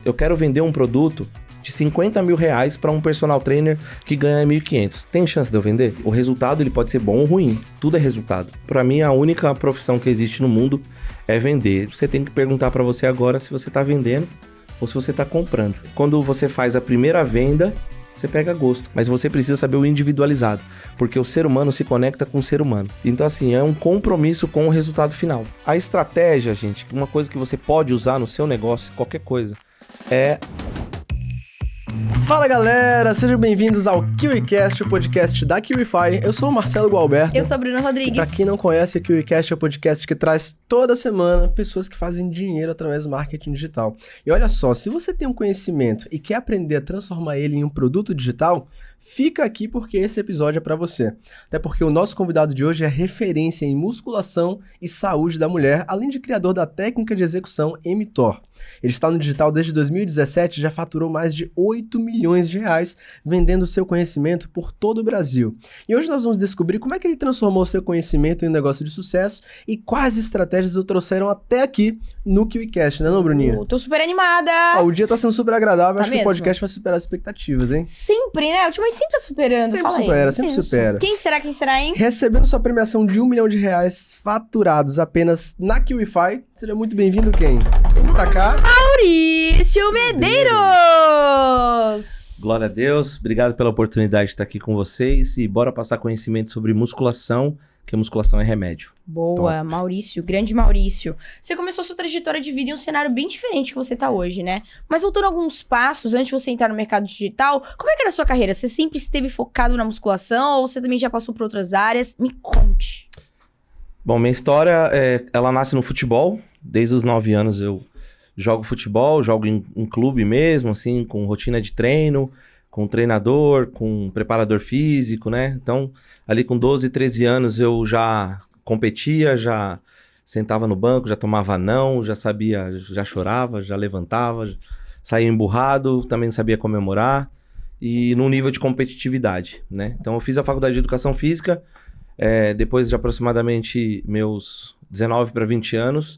eu quero vender um produto de 50 mil reais para um personal trainer que ganha 1.500. Tem chance de eu vender? O resultado ele pode ser bom ou ruim. Tudo é resultado. Para mim, a única profissão que existe no mundo é vender. Você tem que perguntar para você agora se você está vendendo ou se você está comprando. Quando você faz a primeira venda, você pega gosto. Mas você precisa saber o individualizado, porque o ser humano se conecta com o ser humano. Então, assim, é um compromisso com o resultado final. A estratégia, gente, uma coisa que você pode usar no seu negócio, qualquer coisa, é... Fala galera, sejam bem-vindos ao KiwiCast, o podcast da KiwiFi. Eu sou o Marcelo Gualberto. Eu sou a Bruna Rodrigues. Pra quem não conhece, o KiwiCast é o podcast que traz toda semana pessoas que fazem dinheiro através do marketing digital. E olha só, se você tem um conhecimento e quer aprender a transformar ele em um produto digital, fica aqui porque esse episódio é pra você. Até porque o nosso convidado de hoje é referência em musculação e saúde da mulher, além de criador da técnica de execução mTOR. Ele está no digital desde 2017 e já faturou mais de 8 milhões de reais vendendo seu conhecimento por todo o Brasil. E hoje nós vamos descobrir como é que ele transformou seu conhecimento em um negócio de sucesso e quais estratégias o trouxeram até aqui no KiwiCast, né não, Bruninha? Tô super animada! O dia tá sendo super agradável, Tá acho que mesmo? o podcast vai superar as expectativas, hein? Sempre, né? Ultimamente sempre tá superando. Sempre Fala aí. supera, sempre Isso. supera. Quem será, hein? Recebendo sua premiação de 1 milhão de reais faturados apenas na KiwiFi. Seja muito bem-vindo, quem? Vem pra cá. Maurício Medeiros! Glória a Deus, obrigado pela oportunidade de estar aqui com vocês e bora passar conhecimento sobre musculação, que musculação é remédio. Boa, Top. Maurício, grande Maurício. Você começou sua trajetória de vida em um cenário bem diferente que você tá hoje, né? Mas voltando alguns passos, antes de você entrar no mercado digital, como é que era a sua carreira? Você sempre esteve focado na musculação ou você também já passou por outras áreas? Me conte. Bom, minha história, ela nasce no futebol. Desde os 9 anos eu jogo futebol, jogo em clube mesmo, assim, com rotina de treino, com treinador, com preparador físico, né? Então, ali com 12, 13 anos eu já competia, já sentava no banco, já tomava não, já sabia, já chorava, já levantava, saía emburrado, também sabia comemorar e num nível de competitividade, né? Então eu fiz a faculdade de Educação Física, depois de aproximadamente meus 19 para 20 anos,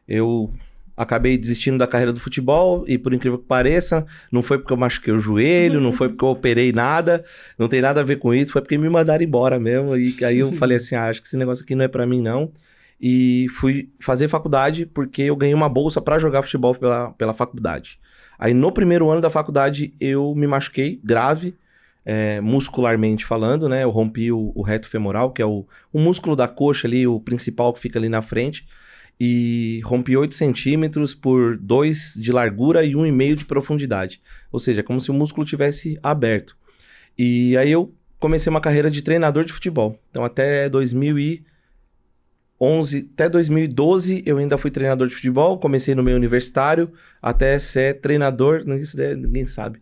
eu acabei desistindo da carreira do futebol e, por incrível que pareça, não foi porque eu machuquei o joelho, não foi porque eu operei nada, não tem nada a ver com isso, foi porque me mandaram embora mesmo. E aí eu falei assim, acho que esse negócio aqui não é pra mim, não. E fui fazer faculdade porque eu ganhei uma bolsa pra jogar futebol pela faculdade. Aí no primeiro ano da faculdade eu me machuquei grave, muscularmente falando, né? Eu rompi o reto femoral, que é o músculo da coxa ali, o principal que fica ali na frente. E rompi 8 centímetros por 2 de largura e 1,5 de profundidade. Ou seja, é como se o músculo tivesse aberto. E aí eu comecei uma carreira de treinador de futebol. Então até 2011, até 2012 eu ainda fui treinador de futebol. Comecei no meio universitário até ser treinador, ninguém sabe.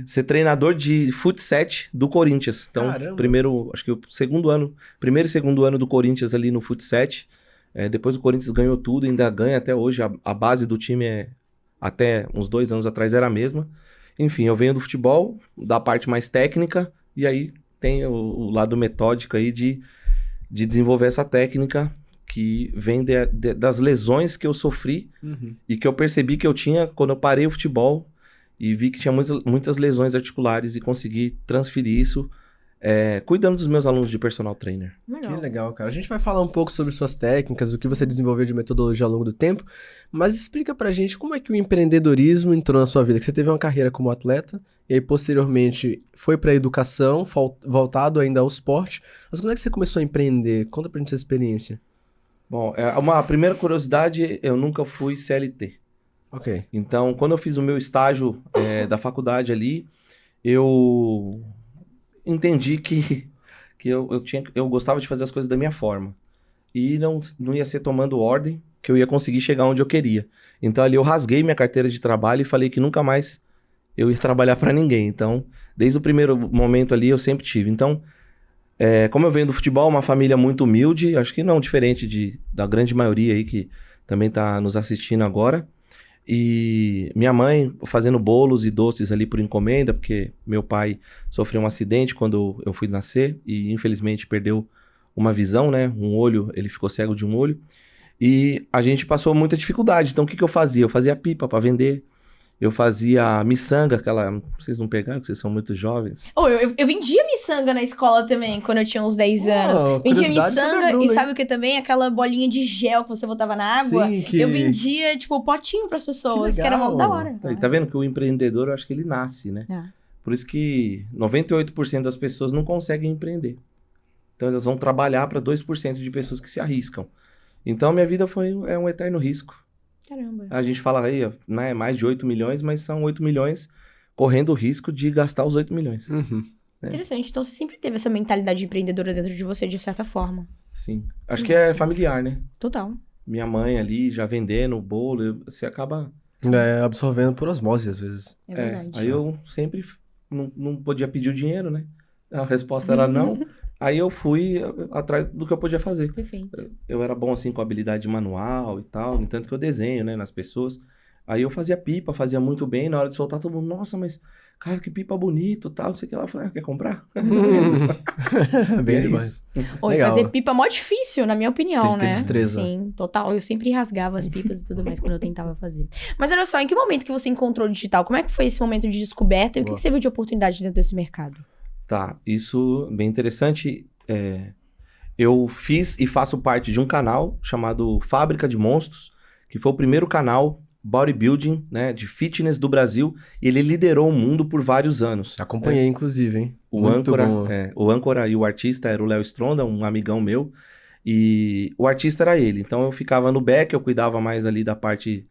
Ser treinador de futsal do Corinthians. Então, Caramba. primeiro e segundo ano do Corinthians ali no futsal. Depois o Corinthians ganhou tudo, ainda ganha até hoje. A base do time até uns 2 anos atrás era a mesma. Enfim, eu venho do futebol, da parte mais técnica, e aí tem o lado metódico aí de desenvolver essa técnica que vem das lesões que eu sofri e que eu percebi que eu tinha quando eu parei o futebol e vi que tinha muitas lesões articulares e consegui transferir isso cuidando dos meus alunos de personal trainer. Que legal, cara. A gente vai falar um pouco sobre suas técnicas, o que você desenvolveu de metodologia ao longo do tempo, mas explica pra gente como é que o empreendedorismo entrou na sua vida, que você teve uma carreira como atleta, e aí posteriormente foi pra educação, voltado ainda ao esporte, mas quando é que você começou a empreender? Conta pra gente essa experiência. Bom, uma primeira curiosidade, eu nunca fui CLT. Ok. Então, quando eu fiz o meu estágio da faculdade ali, eu entendi que eu gostava de fazer as coisas da minha forma. E não ia ser tomando ordem que eu ia conseguir chegar onde eu queria. Então ali eu rasguei minha carteira de trabalho e falei que nunca mais eu ia trabalhar para ninguém. Então, desde o primeiro momento ali eu sempre tive. Então, como eu venho do futebol, uma família muito humilde, acho que não diferente da grande maioria aí que também tá nos assistindo agora. E minha mãe fazendo bolos e doces ali por encomenda, porque meu pai sofreu um acidente quando eu fui nascer e infelizmente perdeu uma visão, né? Um olho, ele ficou cego de um olho. E a gente passou muita dificuldade. Então o que eu fazia? Eu fazia pipa para vender. Eu fazia miçanga, aquela... Vocês não pegaram, porque vocês são muito jovens. Oh, eu vendia miçanga na escola também, quando eu tinha uns 10 anos. Vendia curiosidade sobre a miçanga Bruna, e sabe o que também? Aquela bolinha de gel que você botava na água. Sim, que... Eu vendia, tipo, potinho pras pessoas, que era legal. mó da hora. Aí, tá vendo que o empreendedor, eu acho que ele nasce, né? É. Por isso que 98% das pessoas não conseguem empreender. Então elas vão trabalhar para 2% de pessoas que se arriscam. Então minha vida é um eterno risco. Caramba. A gente fala aí, ó, né, mais de 8 milhões, mas são 8 milhões correndo o risco de gastar os 8 milhões. Uhum. Interessante. Então você sempre teve essa mentalidade empreendedora dentro de você, de certa forma. Sim. Acho que é familiar, né? Total. Minha mãe ali já vendendo o bolo, você acaba... Absorvendo por osmose, às vezes. É verdade. Aí eu sempre não podia pedir o dinheiro, né? A resposta era não. Aí eu fui atrás do que eu podia fazer. Perfeito. Eu era bom, assim, com habilidade manual e tal, no tanto que eu desenho, né, nas pessoas. Aí eu fazia pipa, fazia muito bem, na hora de soltar todo mundo, nossa, mas, cara, que pipa bonito, tal, não sei o que lá. Eu falei, quer comprar? Bem É demais. Oi, Legal. fazer pipa é mó difícil, na minha opinião, Tem que ter né? destreza. Sim, total. Eu sempre rasgava as pipas e tudo mais quando eu tentava fazer. Mas olha só, em que momento que você encontrou o digital? Como é que foi esse momento de descoberta e o que Boa. que você viu de oportunidade dentro desse mercado? Tá, isso bem interessante. Eu fiz e faço parte de um canal chamado Fábrica de Monstros, que foi o primeiro canal bodybuilding, né, de fitness do Brasil, e ele liderou o mundo por vários anos. Acompanhei, inclusive, hein? O Muito âncora, bom. o âncora e o artista era o Léo Stronda, um amigão meu, e o artista era ele. Então eu ficava no back, eu cuidava mais ali da parte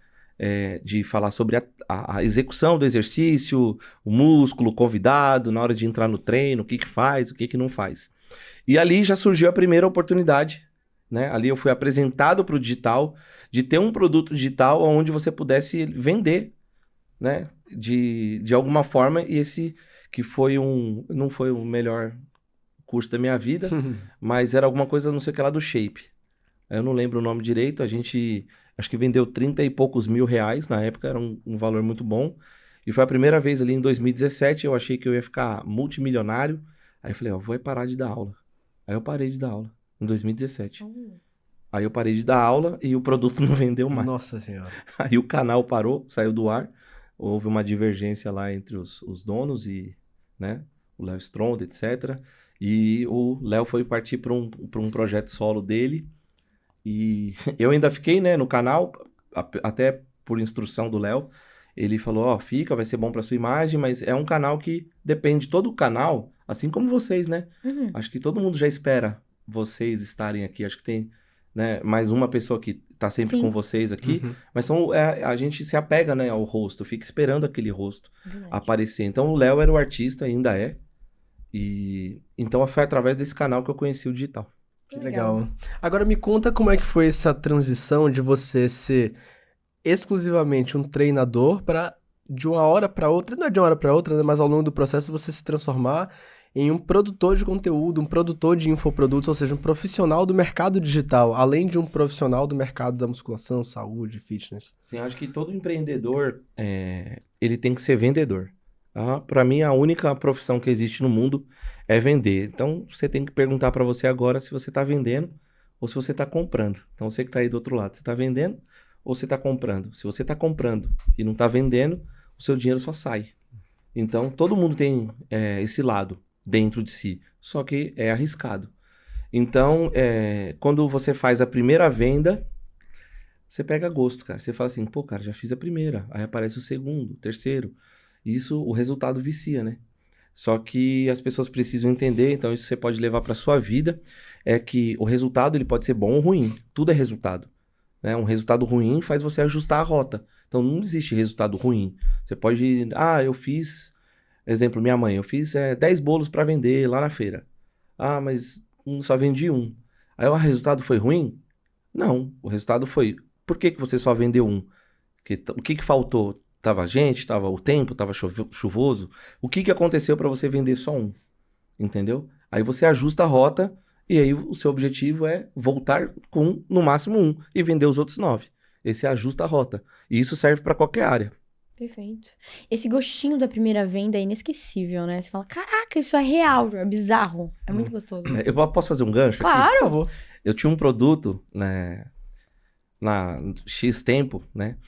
de falar sobre a execução do exercício, o músculo, o convidado, na hora de entrar no treino, o que que faz, o que que não faz. E ali já surgiu a primeira oportunidade, né? Ali eu fui apresentado para o digital, de ter um produto digital onde você pudesse vender, né? De alguma forma, e esse que não foi o melhor curso da minha vida, mas era alguma coisa, não sei o que lá, do Shape. Eu não lembro o nome direito, a gente acho que vendeu 30 e poucos mil reais, na época era um valor muito bom, e foi a primeira vez ali em 2017, eu achei que eu ia ficar multimilionário, aí eu falei, ó, vou parar de dar aula. Aí eu parei de dar aula, em 2017. Aí eu parei de dar aula e o produto não vendeu mais. Nossa senhora. Aí o canal parou, saiu do ar, houve uma divergência lá entre os donos e, né, o Léo Stronda, etc. E o Léo foi partir para um projeto solo dele. E eu ainda fiquei, né, no canal, até por instrução do Léo. Ele falou, ó, fica, vai ser bom para sua imagem, mas é um canal que depende, todo o canal, assim como vocês, né? Uhum. Acho que todo mundo já espera vocês estarem aqui. Acho que tem, né, mais uma pessoa que tá sempre Sim. com vocês aqui. Uhum. Mas a gente se apega, né, ao rosto, fica esperando aquele rosto Verdade. aparecer. Então o Léo era o artista, ainda é. E então foi através desse canal que eu conheci o digital. Que legal. Agora me conta como é que foi essa transição de você ser exclusivamente um treinador para de uma hora para outra, não é de uma hora para outra, né, mas ao longo do processo você se transformar em um produtor de conteúdo, um produtor de infoprodutos, ou seja, um profissional do mercado digital, além de um profissional do mercado da musculação, saúde, fitness. Sim, acho que todo empreendedor, ele tem que ser vendedor. Tá? Para mim, a única profissão que existe no mundo é vender. Então, você tem que perguntar para você agora se você está vendendo ou se você está comprando. Então, você que está aí do outro lado, você está vendendo ou você está comprando? Se você está comprando e não está vendendo, o seu dinheiro só sai. Então, todo mundo tem esse lado dentro de si, só que é arriscado. Então, quando você faz a primeira venda, você pega gosto, cara. Você fala assim, pô, cara, já fiz a primeira. Aí aparece o segundo, o terceiro. Isso, o resultado vicia, né? Só que as pessoas precisam entender, então isso você pode levar para sua vida, é que o resultado ele pode ser bom ou ruim. Tudo é resultado. Né? Um resultado ruim faz você ajustar a rota. Então não existe resultado ruim. Você pode, eu fiz, exemplo, minha mãe, eu fiz 10 bolos para vender lá na feira. Mas só vendi um. Aí o resultado foi ruim? Não, o resultado foi, por que você só vendeu um? O que faltou? Tava gente, tava o tempo, tava chuvoso. O que aconteceu para você vender só um? Entendeu? Aí você ajusta a rota e aí o seu objetivo é voltar com no máximo um e vender os outros 9. Esse ajusta a rota. E isso serve para qualquer área. Perfeito. Esse gostinho da primeira venda é inesquecível, né? Você fala, caraca, isso é real, é bizarro. É muito gostoso. Eu posso fazer um gancho aqui? Claro. Por favor. Eu tinha um produto, né, na X tempo, né?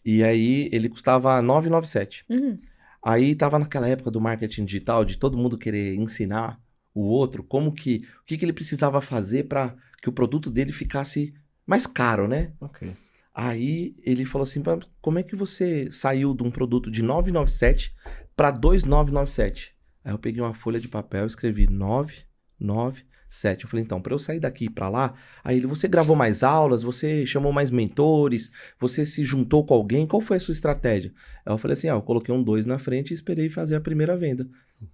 E aí ele custava 9,97. Uhum. Aí tava naquela época do marketing digital, de todo mundo querer ensinar o outro o que ele precisava fazer para que o produto dele ficasse mais caro, né? Ok. Aí ele falou assim, como é que você saiu de um produto de 9,97 para 2,997? Aí eu peguei uma folha de papel e escrevi 997. Eu falei, então, para eu sair daqui para lá, aí você gravou mais aulas, você chamou mais mentores, você se juntou com alguém, qual foi a sua estratégia? Aí eu falei assim, eu coloquei um 2 na frente e esperei fazer a primeira venda.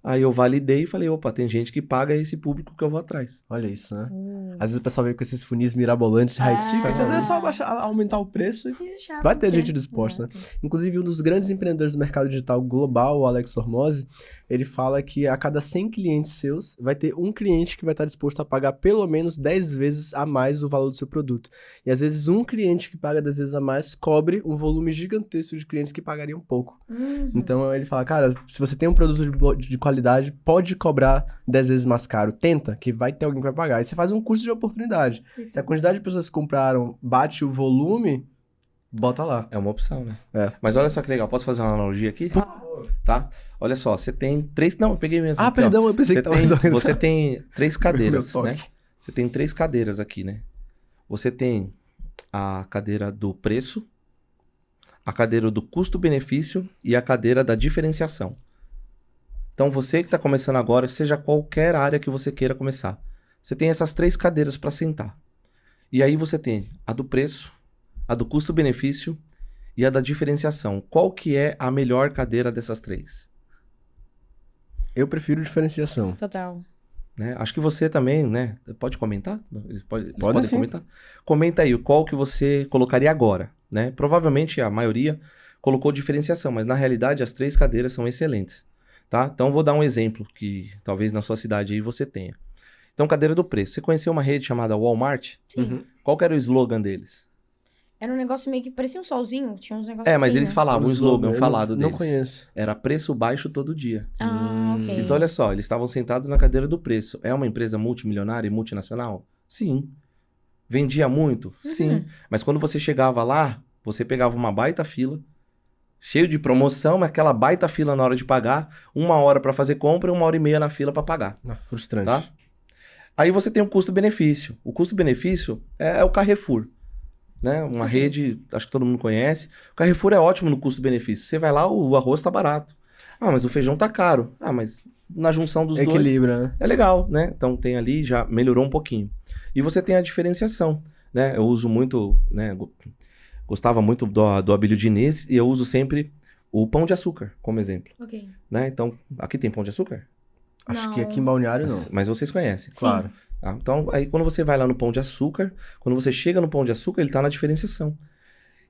Aí eu validei e falei, opa, tem gente que paga esse público que eu vou atrás. Olha isso, né? Às vezes o pessoal vem com esses funis mirabolantes de high ticket, às vezes é só aumentar o preço e vai ter gente disposta, né? Inclusive, um dos grandes empreendedores do mercado digital global, o Alex Hormozzi, ele fala que a cada 100 clientes seus, vai ter um cliente que vai estar disposto a pagar pelo menos 10 vezes a mais o valor do seu produto. E às vezes um cliente que paga 10 vezes a mais cobre um volume gigantesco de clientes que pagariam pouco. Então ele fala, cara, se você tem um produto de qualidade, pode cobrar 10 vezes mais caro. Tenta, que vai ter alguém que vai pagar. Aí você faz um custo de oportunidade. Se a quantidade de pessoas que compraram bate o volume, bota lá. É uma opção, né? É. Mas olha só que legal, posso fazer uma analogia aqui? Tá? Olha só, você tem 3... Não, eu peguei mesmo. Ah, aqui, perdão, eu pensei que tava organizado. Você tem 3 cadeiras, Meu né? toque. Você tem 3 cadeiras aqui, né? Você tem a cadeira do preço, a cadeira do custo-benefício e a cadeira da diferenciação. Então, você que está começando agora, seja qualquer área que você queira começar, você tem essas 3 cadeiras para sentar. E aí você tem a do preço, a do custo-benefício e a da diferenciação. Qual que é a melhor cadeira dessas 3? Eu prefiro diferenciação. Total. Né? Acho que você também, né? Pode comentar? Eles Podem podem sim. comentar? Comenta aí qual que você colocaria agora, né? Provavelmente a maioria colocou diferenciação, mas na realidade as 3 cadeiras são excelentes, tá? Então vou dar um exemplo que talvez na sua cidade aí você tenha. Então, cadeira do preço. Você conheceu uma rede chamada Walmart? Sim. Uhum. Qual que era o slogan deles? Era um negócio meio que parecia um solzinho, tinha uns negócios Mas assim, eles né? falavam o slogan eu falado deles. Não conheço. Era preço baixo todo dia. Ah, ok. Então, olha só, eles estavam sentados na cadeira do preço. É uma empresa multimilionária e multinacional? Sim. Vendia muito? Sim. Mas quando você chegava lá, você pegava uma baita fila, cheio de promoção, mas aquela baita fila na hora de pagar, 1 hora para fazer compra e 1h30 na fila para pagar. Frustrante. Tá? Aí você tem o custo-benefício. O custo-benefício é o Carrefour. Né? Uma rede, acho que todo mundo conhece. O Carrefour é ótimo no custo-benefício. Você vai lá, o arroz tá barato. Ah, mas o feijão tá caro. Ah, mas na junção dos dois Equilibra, né? é legal, né? Então tem ali, já melhorou um pouquinho. E você tem a diferenciação, né? Eu uso muito, né? Gostava muito do Abílio Diniz e eu uso sempre o Pão de Açúcar como exemplo, Ok. né? Então, aqui tem Pão de Açúcar? Acho Não. que aqui em Balneário não. Mas vocês conhecem. Claro. Tá? Então, aí quando você vai lá no Pão de Açúcar, quando você chega no Pão de Açúcar, ele tá na diferenciação.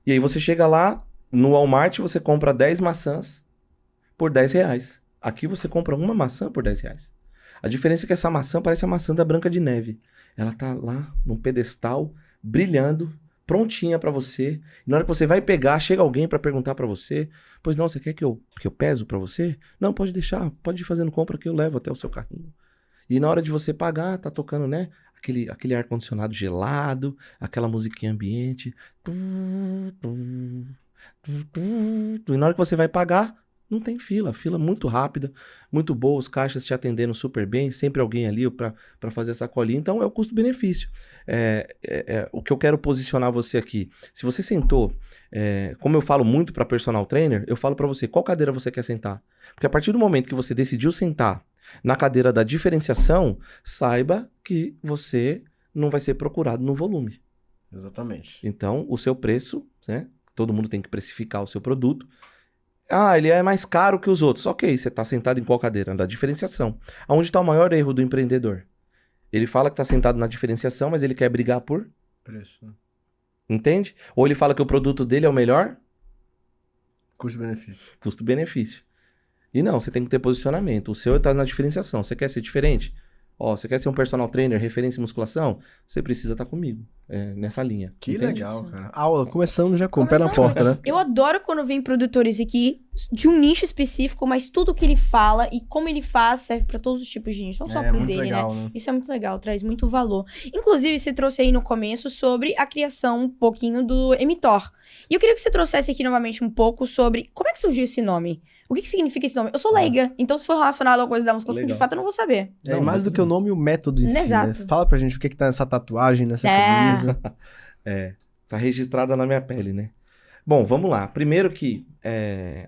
E aí você chega lá, no Walmart, você compra 10 maçãs por R$10. Aqui você compra uma maçã por R$10. A diferença é que essa maçã parece a maçã da Branca de Neve. Ela tá lá num pedestal, brilhando, prontinha pra você. E na hora que você vai pegar, chega alguém pra perguntar pra você, pois não, você quer que eu peso pra você? Não, pode deixar, pode ir fazendo compra que eu levo até o seu carrinho. E na hora de você pagar, tá tocando, né? Aquele ar-condicionado gelado, aquela musiquinha ambiente. E na hora que você vai pagar, não tem fila. Fila muito rápida, muito boa, os caixas te atendendo super bem, sempre alguém ali para fazer essa colinha. Então é o custo-benefício. O que eu quero posicionar você aqui. Se você sentou, como eu falo muito para personal trainer, eu falo para você, qual cadeira você quer sentar? Porque a partir do momento que você decidiu sentar na cadeira da diferenciação, saiba que você não vai ser procurado no volume. Exatamente. Então, o seu preço, né? Todo mundo tem que precificar o seu produto. Ah, ele é mais caro que os outros. Ok, você está sentado em qual cadeira? Na diferenciação. Aonde está o maior erro do empreendedor? Ele fala que está sentado na diferenciação, mas ele quer brigar por Preço. Né? Entende? Ou ele fala que o produto dele é o melhor? Custo-benefício. Custo-benefício. E não, você tem que ter posicionamento. O seu está na diferenciação. Você quer ser diferente? Ó, você quer ser um personal trainer, referência em musculação? Você precisa estar comigo, nessa linha. Que entende? legal, cara. Aula, começando já com o pé na Começando, porta, né? Eu adoro quando vem produtores aqui de um nicho específico, mas tudo que ele fala e como ele faz serve pra todos os tipos de nicho, não só pro muito dele, legal, né? né? Isso é muito legal, traz muito valor. Inclusive, você trouxe aí no começo sobre a criação um pouquinho do Emitor. E eu queria que você trouxesse aqui novamente um pouco sobre como é que surgiu esse nome. O que significa esse nome? Eu sou leiga, então se for relacionado a coisa da musculação, de Legal. fato eu não vou saber. É, Não, mais do que o nome, o método em si, né? Exato. Fala pra gente o que tá nessa tatuagem, nessa camisa. Tá registrada na minha pele, né? Bom, vamos lá. Primeiro que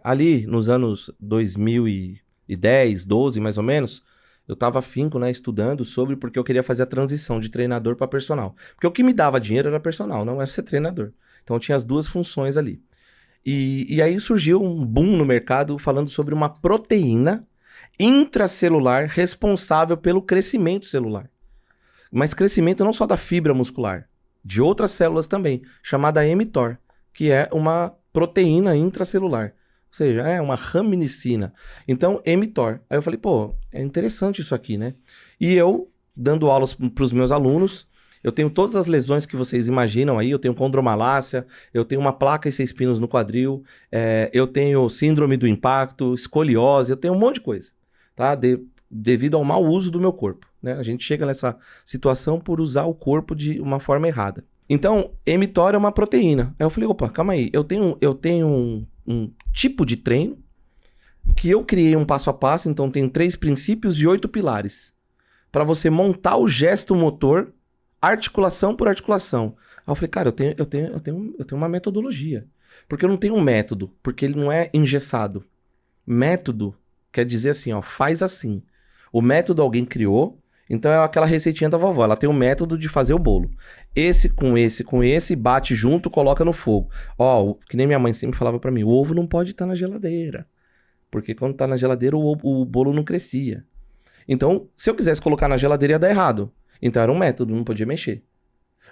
ali nos anos 2010, 12 mais ou menos, eu tava afinco, né, estudando sobre porque eu queria fazer a transição de treinador para personal. Porque o que me dava dinheiro era personal, não era ser treinador. Então eu tinha as duas funções ali. E aí surgiu um boom no mercado falando sobre uma proteína intracelular responsável pelo crescimento celular. Mas crescimento não só da fibra muscular, de outras células também, chamada mTOR, que é uma proteína intracelular. Ou seja, é uma raminicina. Então, mTOR. Aí eu falei, pô, é interessante isso aqui, né? E eu, dando aulas para os meus alunos, eu tenho todas as lesões que vocês imaginam aí, eu tenho condromalácia, eu tenho uma placa e 6 pinos no quadril, eu tenho síndrome do impacto, escoliose, eu tenho um monte de coisa, tá? Devido ao mau uso do meu corpo, né? A gente chega nessa situação por usar o corpo de uma forma errada. Então, mTOR é uma proteína. Aí eu falei, opa, calma aí, eu tenho um tipo de treino que eu criei um passo a passo, então tem 3 princípios e 8 pilares, para você montar o gesto motor articulação por articulação. Aí eu falei, cara, eu tenho uma metodologia. Porque eu não tenho um método, porque ele não é engessado. Método quer dizer assim, ó, faz assim. O método alguém criou, então é aquela receitinha da vovó, ela tem o método de fazer o bolo. Esse com esse, bate junto, coloca no fogo. Ó, que nem minha mãe sempre falava pra mim, o ovo não pode estar na geladeira. Porque quando tá na geladeira, o bolo não crescia. Então, se eu quisesse colocar na geladeira, ia dar errado. Então era um método, não podia mexer.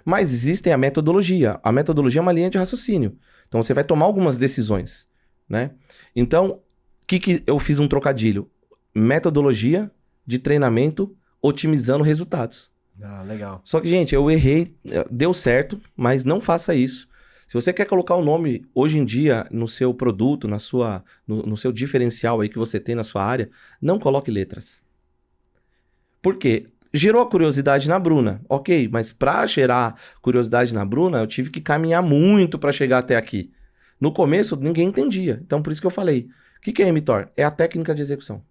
Mas existem a metodologia. A metodologia é uma linha de raciocínio. Então você vai tomar algumas decisões, né? Então, o que eu fiz um trocadilho? Metodologia de treinamento otimizando resultados. Ah, legal. Só que, gente, eu errei, deu certo, mas não faça isso. Se você quer colocar o nome hoje em dia no seu produto, no seu diferencial aí que você tem na sua área, não coloque letras. Por quê? Gerou a curiosidade na Bruna, ok, mas para gerar curiosidade na Bruna, eu tive que caminhar muito para chegar até aqui. No começo, ninguém entendia, então por isso que eu falei. O que é mTOR? É a técnica de execução.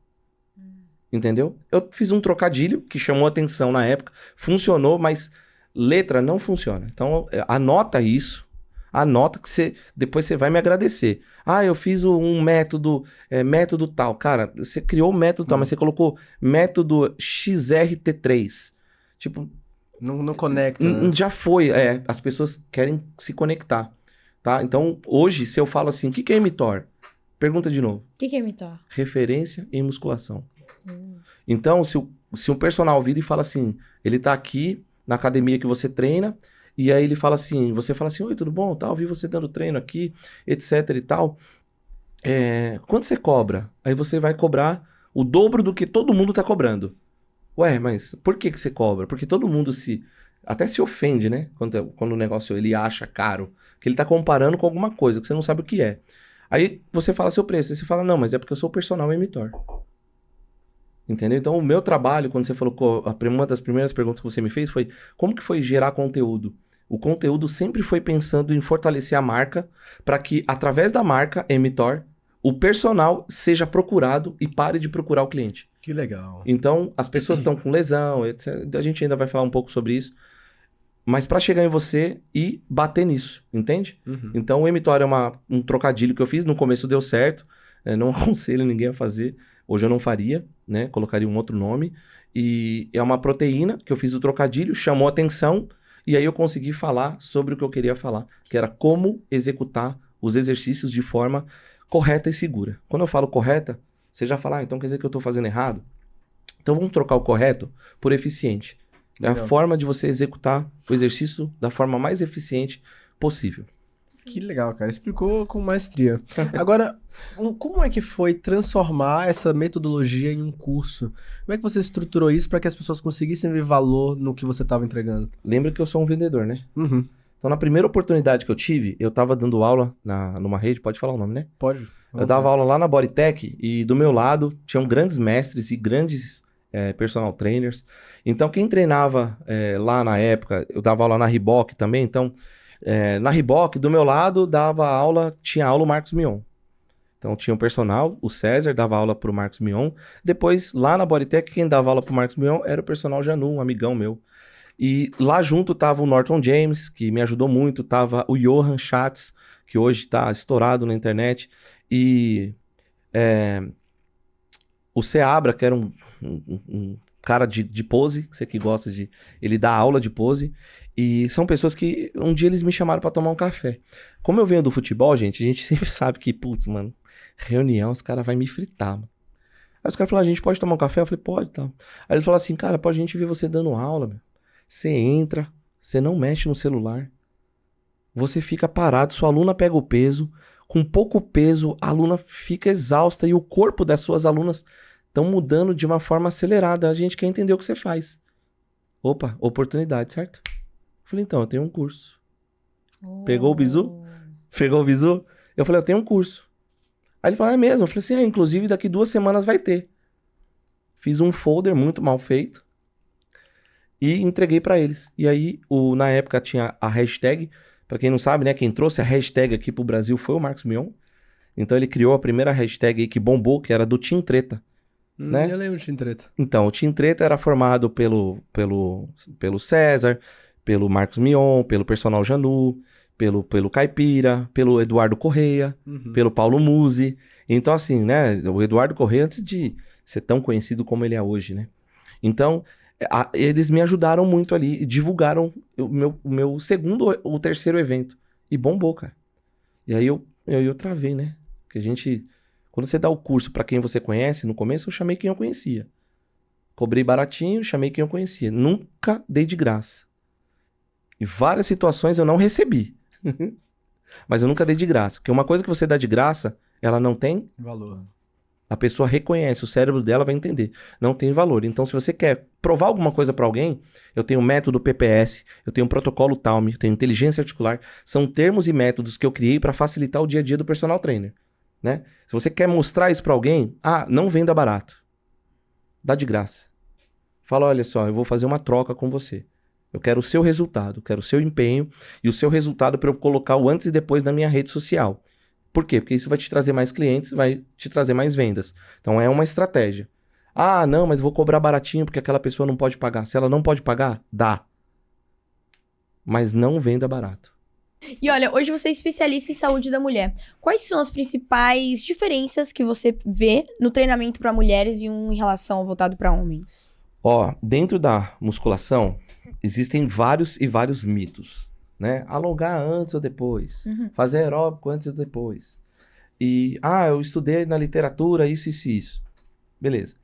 Entendeu? Eu fiz um trocadilho que chamou atenção na época, funcionou, mas letra não funciona. Então anota isso, anota que depois você vai me agradecer. Ah, eu fiz um método, método tal. Cara, você criou o método tal, mas você colocou método XRT3. Tipo... Não conecta, né? Já foi. As pessoas querem se conectar, tá? Então, hoje, se eu falo assim, o que é mTOR? Pergunta de novo. O que é mTOR? Referência em musculação. Então, se um personal vira e fala assim, ele tá aqui na academia que você treina, e aí ele fala assim, você fala assim, oi, tudo bom? Tal, vi você dando treino aqui, etc e tal. Quanto você cobra? Aí você vai cobrar o dobro do que todo mundo tá cobrando. Ué, mas por que você cobra? Porque todo mundo até se ofende, né? Quando o negócio ele acha caro, que ele tá comparando com alguma coisa que você não sabe o que é. Aí você fala seu preço, aí você fala, não, mas é porque eu sou o personal mTOR. Entendeu? Então, o meu trabalho, quando você falou, uma das primeiras perguntas que você me fez foi, como que foi gerar conteúdo? O conteúdo sempre foi pensando em fortalecer a marca, para que, através da marca mTOR, o personal seja procurado e pare de procurar o cliente. Que legal. Então, as pessoas estão com lesão, etc. A gente ainda vai falar um pouco sobre isso. Mas para chegar em você e bater nisso, entende? Uhum. Então, o mTOR é um trocadilho que eu fiz. No começo deu certo. Não aconselho ninguém a fazer. Hoje eu não faria, né? Colocaria um outro nome. E é uma proteína que eu fiz o trocadilho, chamou atenção. E aí eu consegui falar sobre o que eu queria falar, que era como executar os exercícios de forma correta e segura. Quando eu falo correta, você já fala, então quer dizer que eu estou fazendo errado? Então vamos trocar o correto por eficiente. É a forma de você executar o exercício da forma mais eficiente possível. Que legal, cara. Explicou com maestria. Agora, como é que foi transformar essa metodologia em um curso? Como é que você estruturou isso para que as pessoas conseguissem ver valor no que você estava entregando? Lembra que eu sou um vendedor, né? Uhum. Então, na primeira oportunidade que eu tive, eu tava dando aula numa rede, pode falar o nome, né? Pode. Eu dava aula lá na Bodytech e do meu lado tinham grandes mestres e grandes personal trainers. Então, quem treinava lá na época, eu dava aula na Reebok também. Então, na Reebok, do meu lado, tinha aula o Marcos Mion. Então, tinha um personal, o César, dava aula pro Marcos Mion. Depois, lá na Bodytech, quem dava aula pro Marcos Mion era o personal Janu, um amigão meu. E lá junto tava o Norton James, que me ajudou muito. Tava o Johan Schatz, que hoje tá estourado na internet. E o Seabra, que era um cara de pose, você que gosta de... Ele dá aula de pose. E são pessoas que um dia eles me chamaram pra tomar um café. Como eu venho do futebol, gente, a gente sempre sabe que, putz, mano, reunião, os caras vão me fritar, mano. Aí os caras falaram, a gente pode tomar um café? Eu falei, pode, tá. Aí ele falou assim, cara, pode a gente ver você dando aula, meu. Você entra, você não mexe no celular. Você fica parado, sua aluna pega o peso. Com pouco peso, a aluna fica exausta e o corpo das suas alunas estão mudando de uma forma acelerada. A gente quer entender o que você faz. Opa, oportunidade, certo? Falei, então, eu tenho um curso. Pegou o bizu? Pegou o bizu? Eu falei, eu tenho um curso. Aí ele falou, é mesmo? Eu falei assim, inclusive daqui 2 semanas vai ter. Fiz um folder muito mal feito e entreguei pra eles. E aí, na época tinha a hashtag. Pra quem não sabe, né, quem trouxe a hashtag aqui pro Brasil foi o Marcos Mion. Então ele criou a primeira hashtag aí que bombou, que era do Team Treta. Né? Eu lembro de Team Treta. Então, o Team Treta era formado pelo César, pelo Marcos Mion, pelo personal Janu, pelo Caipira, pelo Eduardo Correia, pelo Paulo Musi. Então, assim, né, o Eduardo Correia, antes de ser tão conhecido como ele é hoje, né? Então, eles me ajudaram muito ali, divulgaram o meu segundo ou terceiro evento. E bombou, cara. E aí eu travei, né? Porque a gente... Quando você dá o curso pra quem você conhece, no começo eu chamei quem eu conhecia. Cobrei baratinho, chamei quem eu conhecia. Nunca dei de graça. Em várias situações eu não recebi. Mas eu nunca dei de graça. Porque uma coisa que você dá de graça, ela não tem valor. A pessoa reconhece, o cérebro dela vai entender. Não tem valor. Então, se você quer provar alguma coisa pra alguém, eu tenho o método PPS, eu tenho o protocolo TALM, eu tenho inteligência articular. São termos e métodos que eu criei pra facilitar o dia a dia do personal trainer. Né? Se você quer mostrar isso pra alguém, não venda barato. Dá de graça. Fala, olha só, eu vou fazer uma troca com você. Eu quero o seu resultado, quero o seu empenho e o seu resultado para eu colocar o antes e depois na minha rede social. Por quê? Porque isso vai te trazer mais clientes, vai te trazer mais vendas. Então é uma estratégia. Não, mas vou cobrar baratinho porque aquela pessoa não pode pagar. Se ela não pode pagar, dá. Mas não venda barato. E olha, hoje você é especialista em saúde da mulher. Quais são as principais diferenças que você vê no treinamento para mulheres e um em relação voltado para homens? Dentro da musculação, existem vários e vários mitos. Né? Alongar antes ou depois. Fazer aeróbico antes ou depois. E, eu estudei na literatura isso. Beleza.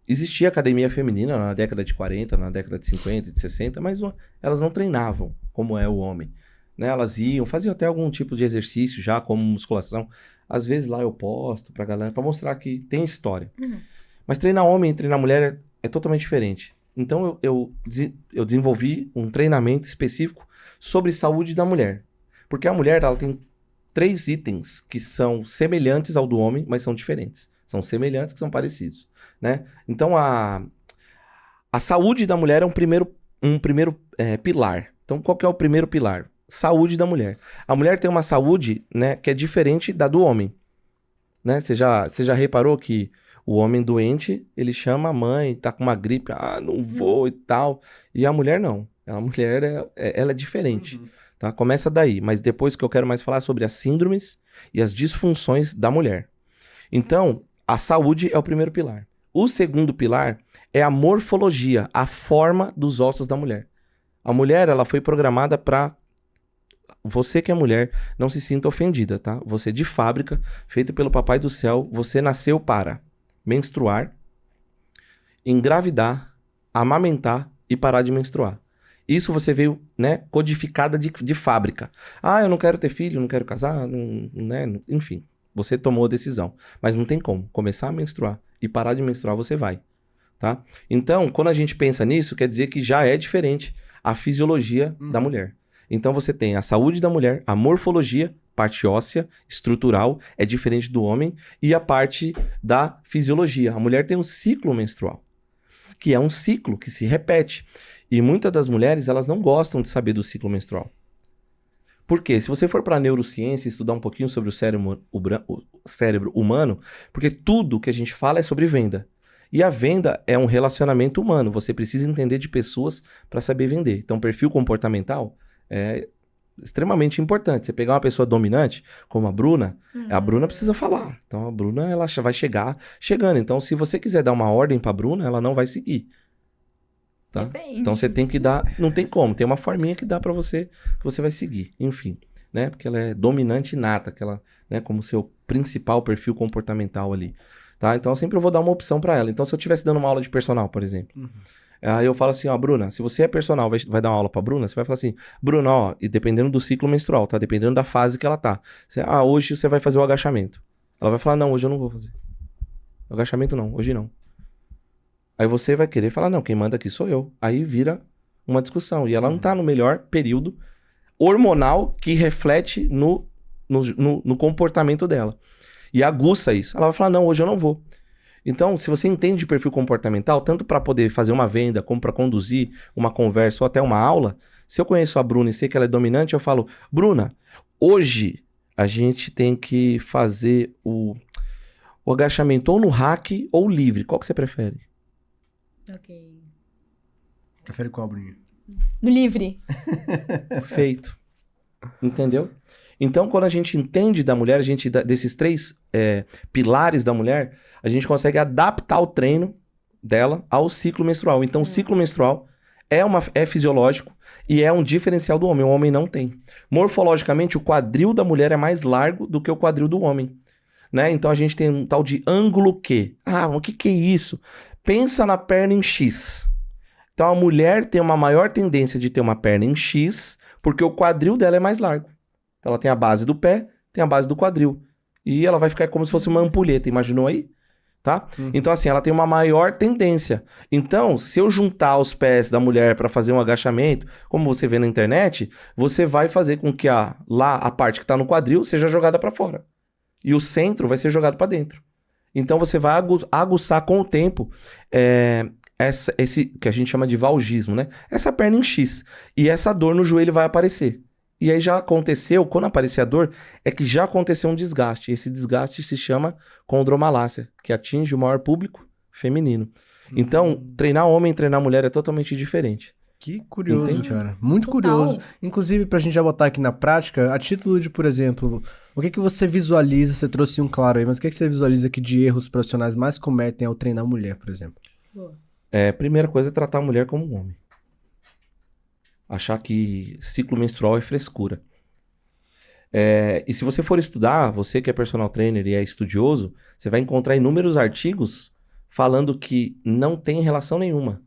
Existia academia feminina na década de 40, na década de 50, de 60, mas elas não treinavam como é o homem. Né? Elas faziam até algum tipo de exercício já, como musculação. Às vezes lá eu posto pra galera, pra mostrar que tem história. Mas treinar homem e treinar mulher é totalmente diferente. Então eu desenvolvi um treinamento específico sobre saúde da mulher. Porque a mulher ela tem 3 itens que são semelhantes ao do homem, mas são diferentes. São semelhantes que são parecidos. Né? Então a saúde da mulher é um primeiro pilar. Então qual que é o primeiro pilar? Saúde da mulher. A mulher tem uma saúde, né, que é diferente da do homem. Né? Você já reparou que o homem doente, ele chama a mãe, tá com uma gripe, não vou e tal. E a mulher não. A mulher, ela é diferente. Tá? Começa daí. Mas depois que eu quero mais falar sobre as síndromes e as disfunções da mulher. Então, a saúde é o primeiro pilar. O segundo pilar é a morfologia, a forma dos ossos da mulher. A mulher, ela foi programada para... Você que é mulher, não se sinta ofendida, tá? Você de fábrica, feito pelo Papai do Céu, você nasceu para... menstruar, engravidar, amamentar e parar de menstruar. Isso você veio, né, codificada de fábrica. Ah, eu não quero ter filho, não quero casar, né, enfim. Você tomou a decisão. Mas não tem como. Começar a menstruar e parar de menstruar, você vai. Tá? Então, quando a gente pensa nisso, quer dizer que já é diferente a fisiologia da mulher. Então, você tem a saúde da mulher, a morfologia, parte óssea, estrutural, é diferente do homem, e a parte da fisiologia. A mulher tem um ciclo menstrual, que é um ciclo que se repete. E muitas das mulheres, elas não gostam de saber do ciclo menstrual. Por quê? Se você for para a neurociência e estudar um pouquinho sobre o cérebro humano, porque tudo que a gente fala é sobre venda. E a venda é um relacionamento humano. Você precisa entender de pessoas para saber vender. Então, perfil comportamental é extremamente importante. Você pegar uma pessoa dominante, como a Bruna precisa falar. Então, a Bruna, ela vai chegando. Então, se você quiser dar uma ordem para a Bruna, ela não vai seguir. Tá? Depende. Então você tem que dar, não tem como, tem uma forminha que dá pra você, que você vai seguir, enfim, né? Porque ela é dominante inata, aquela, né, como seu principal perfil comportamental ali, tá? Então eu sempre vou dar uma opção pra ela. Então se eu estivesse dando uma aula de personal, por exemplo, aí eu falo assim, ó, Bruna, se você é personal, vai dar uma aula pra Bruna, você vai falar assim, Bruna, ó, e dependendo do ciclo menstrual, tá? Dependendo da fase que ela tá. Hoje você vai fazer o agachamento. Ela vai falar, não, hoje eu não vou fazer. O agachamento não, hoje não. Aí você vai querer falar, não, quem manda aqui sou eu. Aí vira uma discussão. E ela não tá no melhor período hormonal que reflete no comportamento dela. E aguça isso. Ela vai falar, não, hoje eu não vou. Então, se você entende de perfil comportamental, tanto para poder fazer uma venda, como para conduzir uma conversa ou até uma aula, se eu conheço a Bruna e sei que ela é dominante, eu falo, Bruna, hoje a gente tem que fazer o agachamento ou no rack ou livre. Qual que você prefere? Ok. Prefere qual, Bruninho? No livre. Perfeito. Entendeu? Então, quando a gente entende da mulher, desses 3 pilares da mulher, a gente consegue adaptar o treino dela ao ciclo menstrual. Então, o ciclo menstrual é fisiológico e é um diferencial do homem. O homem não tem. Morfologicamente, o quadril da mulher é mais largo do que o quadril do homem. Né? Então, a gente tem um tal de ângulo Q. O que é isso? Pensa na perna em X. Então, a mulher tem uma maior tendência de ter uma perna em X, porque o quadril dela é mais largo. Então, ela tem a base do pé, tem a base do quadril. E ela vai ficar como se fosse uma ampulheta, imaginou aí? Tá? Então, assim, ela tem uma maior tendência. Então, se eu juntar os pés da mulher para fazer um agachamento, como você vê na internet, você vai fazer com que a parte que está no quadril seja jogada para fora. E o centro vai ser jogado para dentro. Então você vai aguçar com o tempo esse que a gente chama de valgismo, né? Essa perna em X. E essa dor no joelho vai aparecer. E aí já aconteceu, quando aparecer a dor, é que já aconteceu um desgaste. Esse desgaste se chama condromalácia, que atinge o maior público feminino. Então, treinar homem e treinar mulher é totalmente diferente. Que curioso, Entende? cara. Muito Total. curioso. Inclusive, pra gente já botar aqui na prática, a título de, por exemplo, o que você visualiza, você trouxe um claro aí, mas o que você visualiza que de erros profissionais mais cometem ao treinar mulher, por exemplo? Primeira coisa é tratar a mulher como um homem. Achar que ciclo menstrual é frescura. E se você for estudar, você que é personal trainer e é estudioso, você vai encontrar inúmeros artigos falando que não tem relação nenhuma.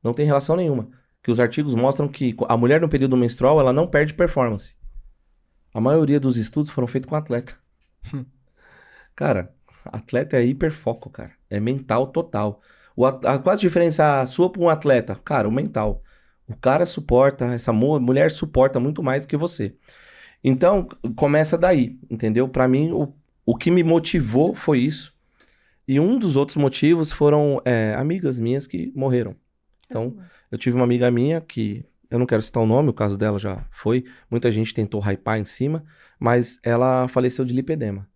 Não tem relação nenhuma. Que os artigos mostram que a mulher no período menstrual, ela não perde performance. A maioria dos estudos foram feitos com atleta. Cara, atleta é hiperfoco, cara. É mental total. Qual a diferença sua para um atleta? Cara, o mental. O cara suporta, essa mulher suporta muito mais do que você. Então, começa daí, entendeu? Pra mim, o que me motivou foi isso. E um dos outros motivos foram amigas minhas que morreram. Então, eu tive uma amiga minha que, eu não quero citar o nome, o caso dela já foi, muita gente tentou hypar em cima, mas ela faleceu de lipedema.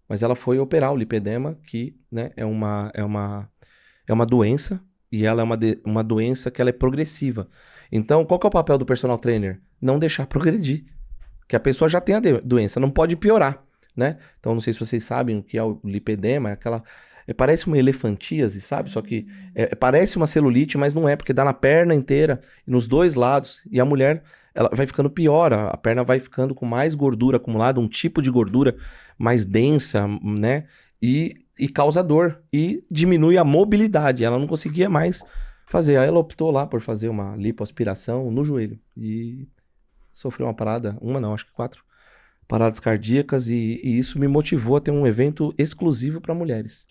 Mas ela foi operar o lipedema, que, né, é uma doença, e ela é uma doença que ela é progressiva. Então, qual que é o papel do personal trainer? Não deixar progredir. Que a pessoa já tem a doença, não pode piorar, né? Então, não sei se vocês sabem o que é o lipedema, é aquela... parece uma elefantíase, sabe? Só que parece uma celulite, mas não é, porque dá na perna inteira, nos 2 lados, e a mulher, ela vai ficando pior, a perna vai ficando com mais gordura acumulada, um tipo de gordura mais densa, né? E causa dor, e diminui a mobilidade, ela não conseguia mais fazer. Aí ela optou lá por fazer uma lipoaspiração no joelho. E sofreu uma parada, acho que 4 paradas cardíacas. E isso me motivou a ter um evento exclusivo para mulheres.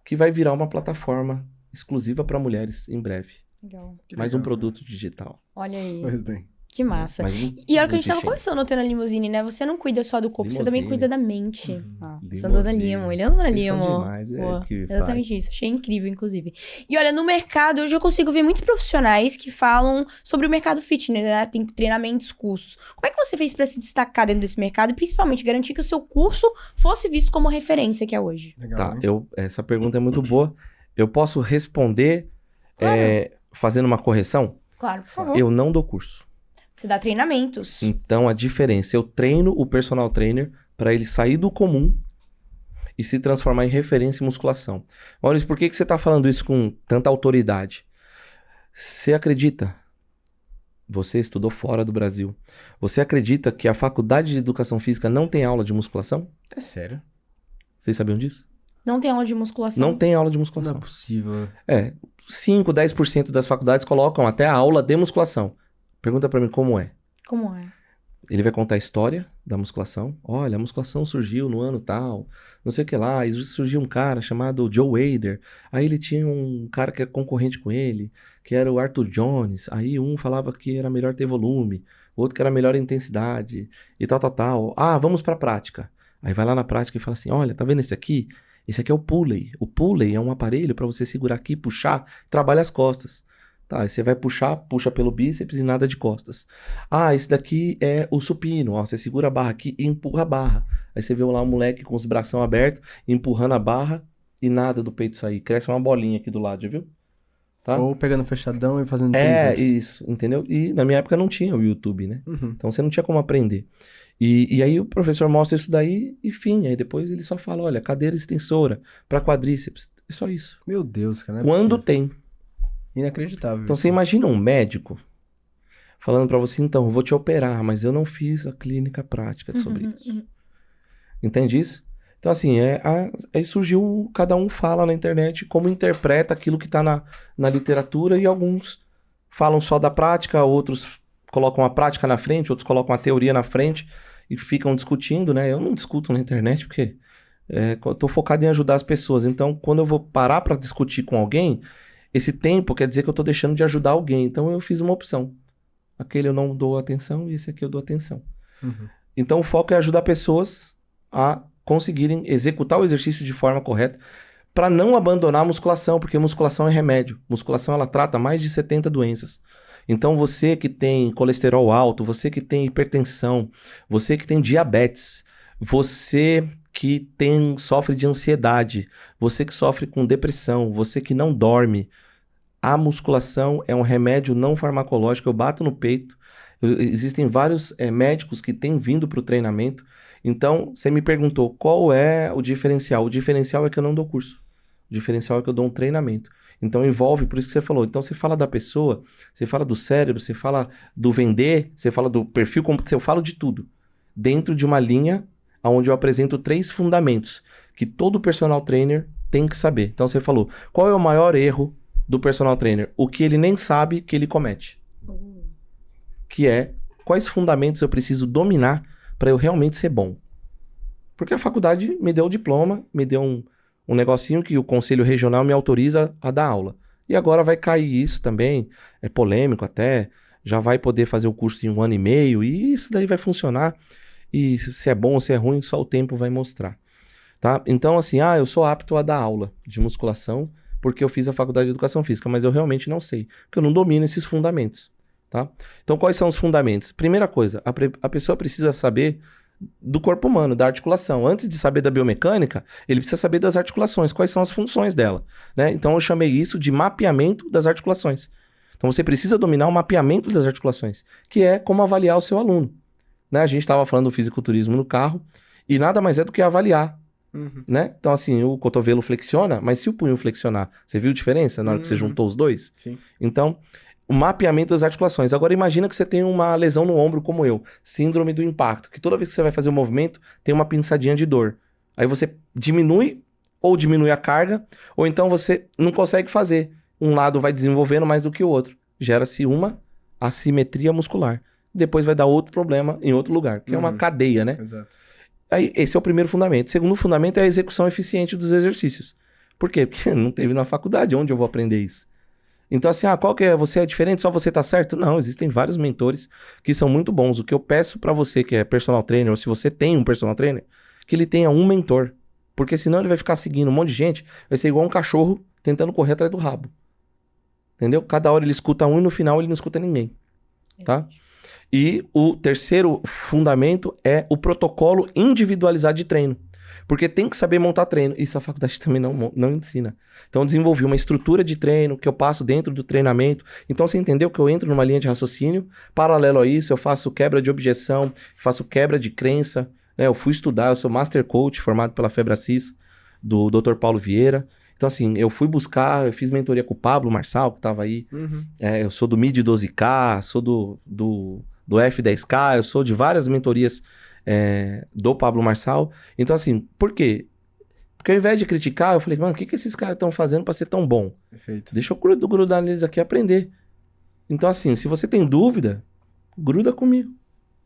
Que vai virar uma plataforma exclusiva para mulheres em breve. Legal. Mais um produto digital. Olha aí. Muito bem. Que massa. Mas E a hora que a gente tava conversando ontem na limusine, né? Você não cuida só do corpo, você também cuida da mente. Você andou na Limo, ele andou na Limo. Demais, Exatamente isso. Achei incrível, inclusive. E olha, no mercado, hoje eu consigo ver muitos profissionais que falam sobre o mercado fitness, né? Tem treinamentos, cursos. Como é que você fez pra se destacar dentro desse mercado e principalmente garantir que o seu curso fosse visto como referência que é hoje? Legal, Tá, essa pergunta é muito boa. Eu posso responder fazendo uma correção? Claro, por favor. Eu não dou curso. Você dá treinamentos. Então, a diferença, eu treino o personal trainer para ele sair do comum e se transformar em referência em musculação. Maurício, por que você está falando isso com tanta autoridade? Você acredita? Você estudou fora do Brasil. Você acredita que a faculdade de educação física não tem aula de musculação? É sério? Vocês sabiam disso? Não tem aula de musculação? Não tem aula de Não musculação. é possível. 5, 10% das faculdades colocam até a aula de musculação. Pergunta pra mim como é. Como é? Ele vai contar a história da musculação. Olha, a musculação surgiu no ano tal, não sei o que lá. E surgiu um cara chamado Joe Wader. Aí ele tinha um cara que era concorrente com ele, que era o Arthur Jones. Aí um falava que era melhor ter volume, outro que era melhor intensidade e tal. Ah, vamos pra prática. Aí vai lá na prática e fala assim, olha, tá vendo esse aqui? Esse aqui é o pulley. O pulley é um aparelho para você segurar aqui, puxar, trabalha as costas. Tá, aí você vai puxa pelo bíceps e nada de costas. Ah, esse daqui é o supino. Ó, você segura a barra aqui e empurra a barra. Aí você vê lá um moleque com os bração abertos, empurrando a barra e nada do peito sair. Cresce uma bolinha aqui do lado, já viu? Tá? Ou pegando fechadão e fazendo É, tríceps. isso, entendeu? E na minha época não tinha o YouTube, né? Uhum. Então você não tinha como aprender. E aí o professor mostra isso daí e fim. Aí depois ele só fala, olha, cadeira extensora para quadríceps. É só isso. Meu Deus, cara. Não é Quando possível. tem. Inacreditável. Então isso. você imagina um médico falando pra você, então, eu vou te operar, mas eu não fiz a clínica prática sobre isso. Entende isso? Então assim, aí surgiu, cada um fala na internet como interpreta aquilo que tá na literatura e alguns falam só da prática, outros colocam a prática na frente, outros colocam a teoria na frente e ficam discutindo, né? Eu não discuto na internet porque eu tô focado em ajudar as pessoas. Então, quando eu vou parar pra discutir com alguém, esse tempo quer dizer que eu tô deixando de ajudar alguém. Então, eu fiz uma opção. Aquele eu não dou atenção e esse aqui eu dou atenção. Uhum. Então, o foco é ajudar pessoas a conseguirem executar o exercício de forma correta para não abandonar a musculação, porque musculação é remédio. Musculação, ela trata mais de 70 doenças. Então, você que tem colesterol alto, você que tem hipertensão, você que tem diabetes, você que sofre de ansiedade, você que sofre com depressão, você que não dorme, a musculação é um remédio não farmacológico. Eu bato no peito. Existem vários médicos que têm vindo para o treinamento. Então, você me perguntou qual é o diferencial. O diferencial é que eu não dou curso. O diferencial é que eu dou um treinamento. Então envolve, por isso que você falou. Então você fala da pessoa, você fala do cérebro, você fala do vender, você fala do perfil, eu falo de tudo. Dentro de uma linha onde eu apresento 3 fundamentos que todo personal trainer tem que saber. Então você falou, qual é o maior erro do personal trainer? O que ele nem sabe que ele comete. Que é, quais fundamentos eu preciso dominar para eu realmente ser bom? Porque a faculdade me deu o diploma, me deu um negocinho que o conselho regional me autoriza a dar aula. E agora vai cair isso também, é polêmico até, já vai poder fazer o curso em 1 ano e meio, e isso daí vai funcionar. E se é bom ou se é ruim, só o tempo vai mostrar. Tá? Então, assim, eu sou apto a dar aula de musculação porque eu fiz a faculdade de educação física, mas eu realmente não sei, porque eu não domino esses fundamentos. Tá? Então, quais são os fundamentos? Primeira coisa, a pessoa precisa saber do corpo humano, da articulação. Antes de saber da biomecânica, ele precisa saber das articulações, quais são as funções dela. Né? Então, eu chamei isso de mapeamento das articulações. Então, você precisa dominar o mapeamento das articulações, que é como avaliar o seu aluno. Né? A gente estava falando do fisiculturismo no carro, e nada mais é do que avaliar. Uhum. Né? Então, assim, o cotovelo flexiona, mas se o punho flexionar, você viu a diferença na hora que você juntou os dois? Sim. Então, o mapeamento das articulações. Agora, imagina que você tem uma lesão no ombro como eu, síndrome do impacto, que toda vez que você vai fazer um movimento, tem uma pinçadinha de dor. Aí você diminui a carga, ou então você não consegue fazer. Um lado vai desenvolvendo mais do que o outro. Gera-se uma assimetria muscular. Depois vai dar outro problema em outro lugar, que é uma cadeia, né? Exato. Aí, esse é o primeiro fundamento. O segundo fundamento é a execução eficiente dos exercícios. Por quê? Porque não teve na faculdade onde eu vou aprender isso. Então, assim, qual que é? Você é diferente? Só você tá certo? Não, existem vários mentores que são muito bons. O que eu peço pra você que é personal trainer, ou se você tem um personal trainer, que ele tenha um mentor. Porque senão ele vai ficar seguindo um monte de gente, vai ser igual um cachorro tentando correr atrás do rabo. Entendeu? Cada hora ele escuta um e no final ele não escuta ninguém. Tá? E o terceiro fundamento é o protocolo individualizado de treino. Porque tem que saber montar treino. Isso a faculdade também não ensina. Então eu desenvolvi uma estrutura de treino que eu passo dentro do treinamento. Então você entendeu que eu entro numa linha de raciocínio. Paralelo a isso, eu faço quebra de objeção, faço quebra de crença. Né? Eu fui estudar, eu sou Master Coach, formado pela Febracis, do Dr. Paulo Vieira. Então assim, eu fui buscar, eu fiz mentoria com o Pablo Marçal, que estava aí. Eu sou do MID 12K, sou do F10K, eu sou de várias mentorias do Pablo Marçal. Então, assim, por quê? Porque ao invés de criticar, eu falei, mano, o que esses caras estão fazendo para ser tão bom? Perfeito. Deixa eu grudar neles aqui e aprender. Então, assim, se você tem dúvida, gruda comigo.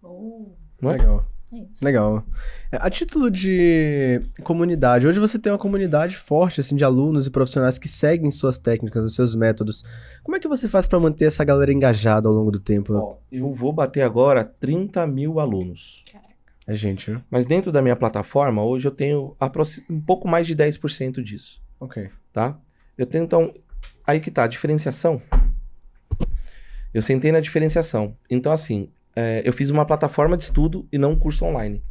Não é? Legal. É isso. Legal. A título de comunidade, hoje você tem uma comunidade forte, assim, de alunos e profissionais que seguem suas técnicas, os seus métodos. Como é que você faz para manter essa galera engajada ao longo do tempo? Ó, eu vou bater agora 30 mil alunos. É gente, né? Mas dentro da minha plataforma, hoje eu tenho um pouco mais de 10% disso. Ok. Tá? Eu tenho, então, aí que tá, a diferenciação. Eu sentei na diferenciação. Então, assim, eu fiz uma plataforma de estudo e não um curso online.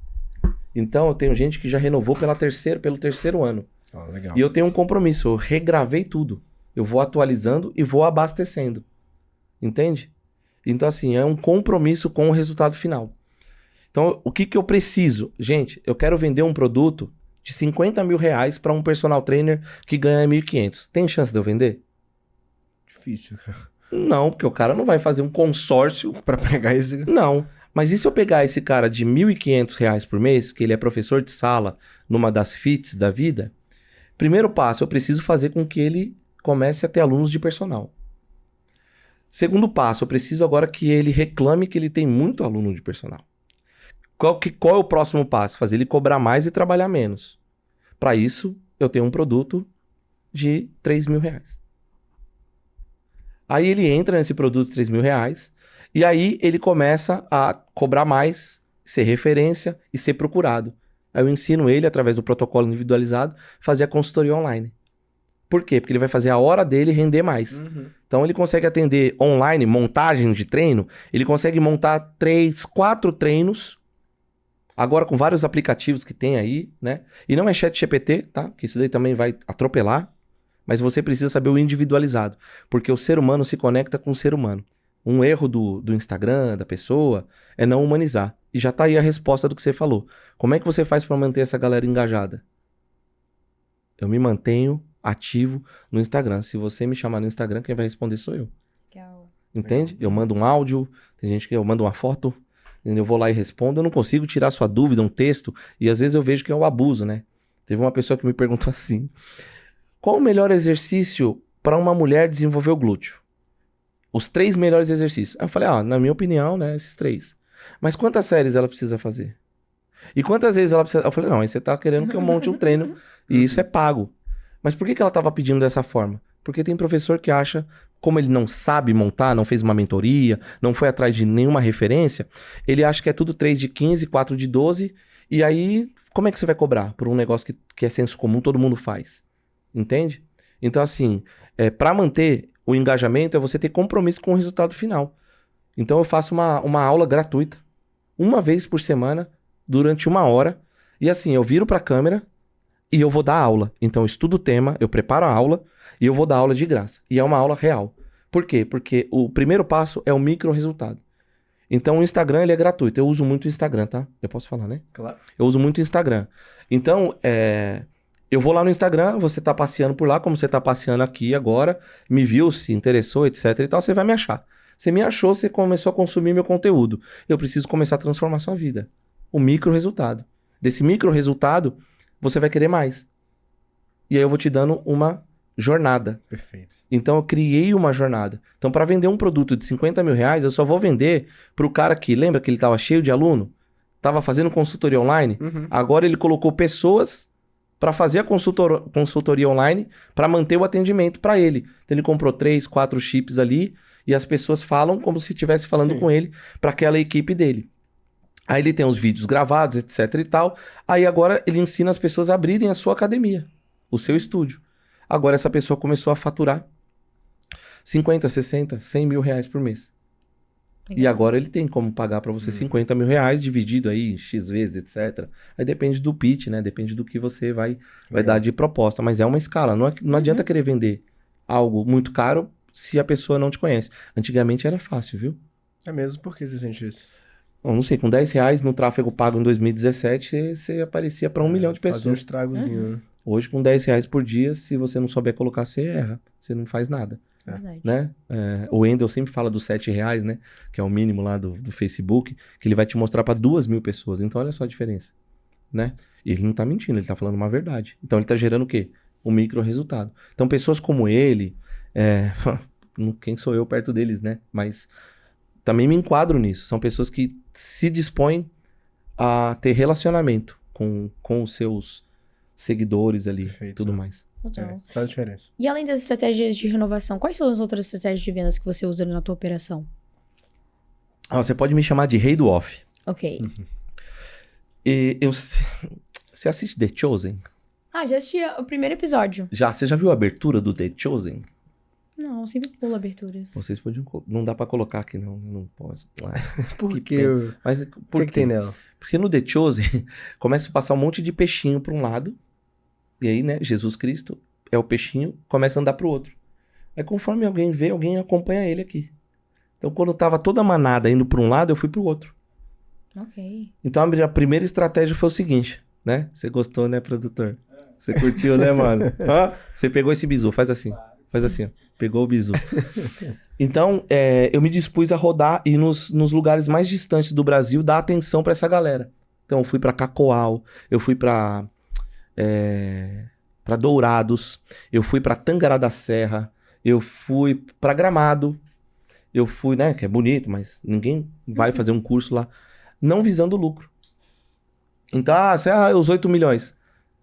Então, eu tenho gente que já renovou pelo terceiro ano. Legal. E eu tenho um compromisso, eu regravei tudo. Eu vou atualizando e vou abastecendo. Entende? Então, assim, é um compromisso com o resultado final. Então, o que eu preciso? Gente, eu quero vender um produto de 50 mil reais para um personal trainer que ganha 1.500. Tem chance de eu vender? Difícil, cara. Não, porque o cara não vai fazer um consórcio. Pra pegar esse... Não. Mas e se eu pegar esse cara de 1.500 reais por mês, que ele é professor de sala numa das FITs da vida? Primeiro passo, eu preciso fazer com que ele comece a ter alunos de personal. Segundo passo, eu preciso agora que ele reclame que ele tem muito aluno de personal. Qual é o próximo passo? Fazer ele cobrar mais e trabalhar menos. Para isso, eu tenho um produto de 3 mil reais. Aí ele entra nesse produto de 3 mil reais e aí ele começa a cobrar mais, ser referência e ser procurado. Aí eu ensino ele, através do protocolo individualizado, fazer a consultoria online. Por quê? Porque ele vai fazer a hora dele render mais. Então ele consegue atender online, montagem de treino, ele consegue montar 3, 4 treinos. Agora com vários aplicativos que tem aí, né? E não é ChatGPT, tá? Que isso daí também vai atropelar. Mas você precisa saber o individualizado. Porque o ser humano se conecta com o ser humano. Um erro do Instagram, da pessoa, é não humanizar. E já tá aí a resposta do que você falou. Como é que você faz para manter essa galera engajada? Eu me mantenho ativo no Instagram. Se você me chamar no Instagram, quem vai responder sou eu. Legal. Entende? Eu mando um áudio, tem gente que eu mando uma foto, eu vou lá e respondo. Eu não consigo tirar sua dúvida, um texto, e às vezes eu vejo que é o abuso, né? Teve uma pessoa que me perguntou assim: qual o melhor exercício para uma mulher desenvolver o glúteo? Os 3 melhores exercícios. Aí eu falei, na minha opinião, né, esses 3. Mas quantas séries ela precisa fazer? E quantas vezes ela precisa... Eu falei, não, aí você tá querendo que eu monte um treino e isso é pago. Mas por que ela tava pedindo dessa forma? Porque tem professor que acha, como ele não sabe montar, não fez uma mentoria, não foi atrás de nenhuma referência, ele acha que é tudo 3 de 15, 4 de 12, e aí, como é que você vai cobrar por um negócio que é senso comum, todo mundo faz? Entende? Então, assim, para manter o engajamento é você ter compromisso com o resultado final. Então, eu faço uma aula gratuita, uma vez por semana, durante 1 hora, e assim, eu viro para a câmera e eu vou dar aula. Então, eu estudo o tema, eu preparo a aula e eu vou dar aula de graça. E é uma aula real. Por quê? Porque o primeiro passo é o micro resultado. Então, o Instagram, ele é gratuito. Eu uso muito o Instagram, tá? Eu posso falar, né? Claro. Eu uso muito o Instagram. Então, eu vou lá no Instagram, você tá passeando por lá, como você tá passeando aqui agora, me viu, se interessou, etc e tal, você vai me achar. Você me achou, você começou a consumir meu conteúdo. Eu preciso começar a transformar sua vida. O micro resultado. Desse micro resultado, você vai querer mais. E aí eu vou te dando uma jornada. Perfeito. Então eu criei uma jornada. Então para vender um produto de 50 mil reais, eu só vou vender pro cara que, lembra que ele tava cheio de aluno? Tava fazendo consultoria online? Uhum. Agora ele colocou pessoas para fazer a consultoria online para manter o atendimento para ele. Então ele comprou 3, 4 chips ali e as pessoas falam como se estivesse falando Sim. com ele para aquela equipe dele. Aí ele tem os vídeos gravados, etc e tal. Aí agora ele ensina as pessoas a abrirem a sua academia, o seu estúdio. Agora essa pessoa começou a faturar 50, 60, 100 mil reais por mês. E agora ele tem como pagar para você 50 mil reais dividido aí em X vezes, etc. Aí depende do pitch, né? Depende do que você vai dar de proposta. Mas é uma escala. Não adianta querer vender algo muito caro se a pessoa não te conhece. Antigamente era fácil, viu? É mesmo? Por que você sente isso? Eu não sei, com 10 reais no tráfego pago em 2017, você aparecia para 1 milhão de Fazer um pessoas. estragozinho, né? Hoje, com 10 reais por dia, se você não souber colocar, você erra. Você não faz nada. Verdade. Né? O Wendel sempre fala dos 7 reais, né? Que é o mínimo lá do Facebook, que ele vai te mostrar para 2.000 pessoas. Então, olha só a diferença, né? E ele não tá mentindo, ele tá falando uma verdade. Então, ele tá gerando o quê? Um micro resultado. Então, pessoas como ele, quem sou eu perto deles, né? Mas também me enquadro nisso. São pessoas que se dispõem a ter relacionamento com os seus seguidores ali, Perfeito, tudo né? mais. Total. Isso faz diferença. E além das estratégias de renovação, quais são as outras estratégias de vendas que você usa na tua operação? Você pode me chamar de rei do off. Ok. Você assiste The Chosen? Já assisti o primeiro episódio. Você já viu a abertura do The Chosen? Não, eu sempre pulo aberturas. Vocês podiam... Não dá pra colocar aqui, não posso. Por Que que? pena. Mas O que tem nela? Porque no The Chosen, começa a passar um monte de peixinho pra um lado. E aí, né, Jesus Cristo é o peixinho, começa a andar pro outro. Aí conforme alguém vê, alguém acompanha ele aqui. Então quando tava toda a manada indo pra um lado, eu fui pro outro. Ok. Então a primeira estratégia foi o seguinte, né? Você gostou, né, produtor? Você curtiu, né, mano? Você pegou esse bizu, faz assim, ó. Pegou o bizu. Então, eu me dispus a rodar e ir nos lugares mais distantes do Brasil dar atenção pra essa galera. Então eu fui pra Cacoal, eu fui pra Dourados, eu fui pra Tangará da Serra, eu fui pra Gramado, eu fui, né, que é bonito, mas ninguém vai fazer um curso lá, não visando lucro. Então, os 8 milhões.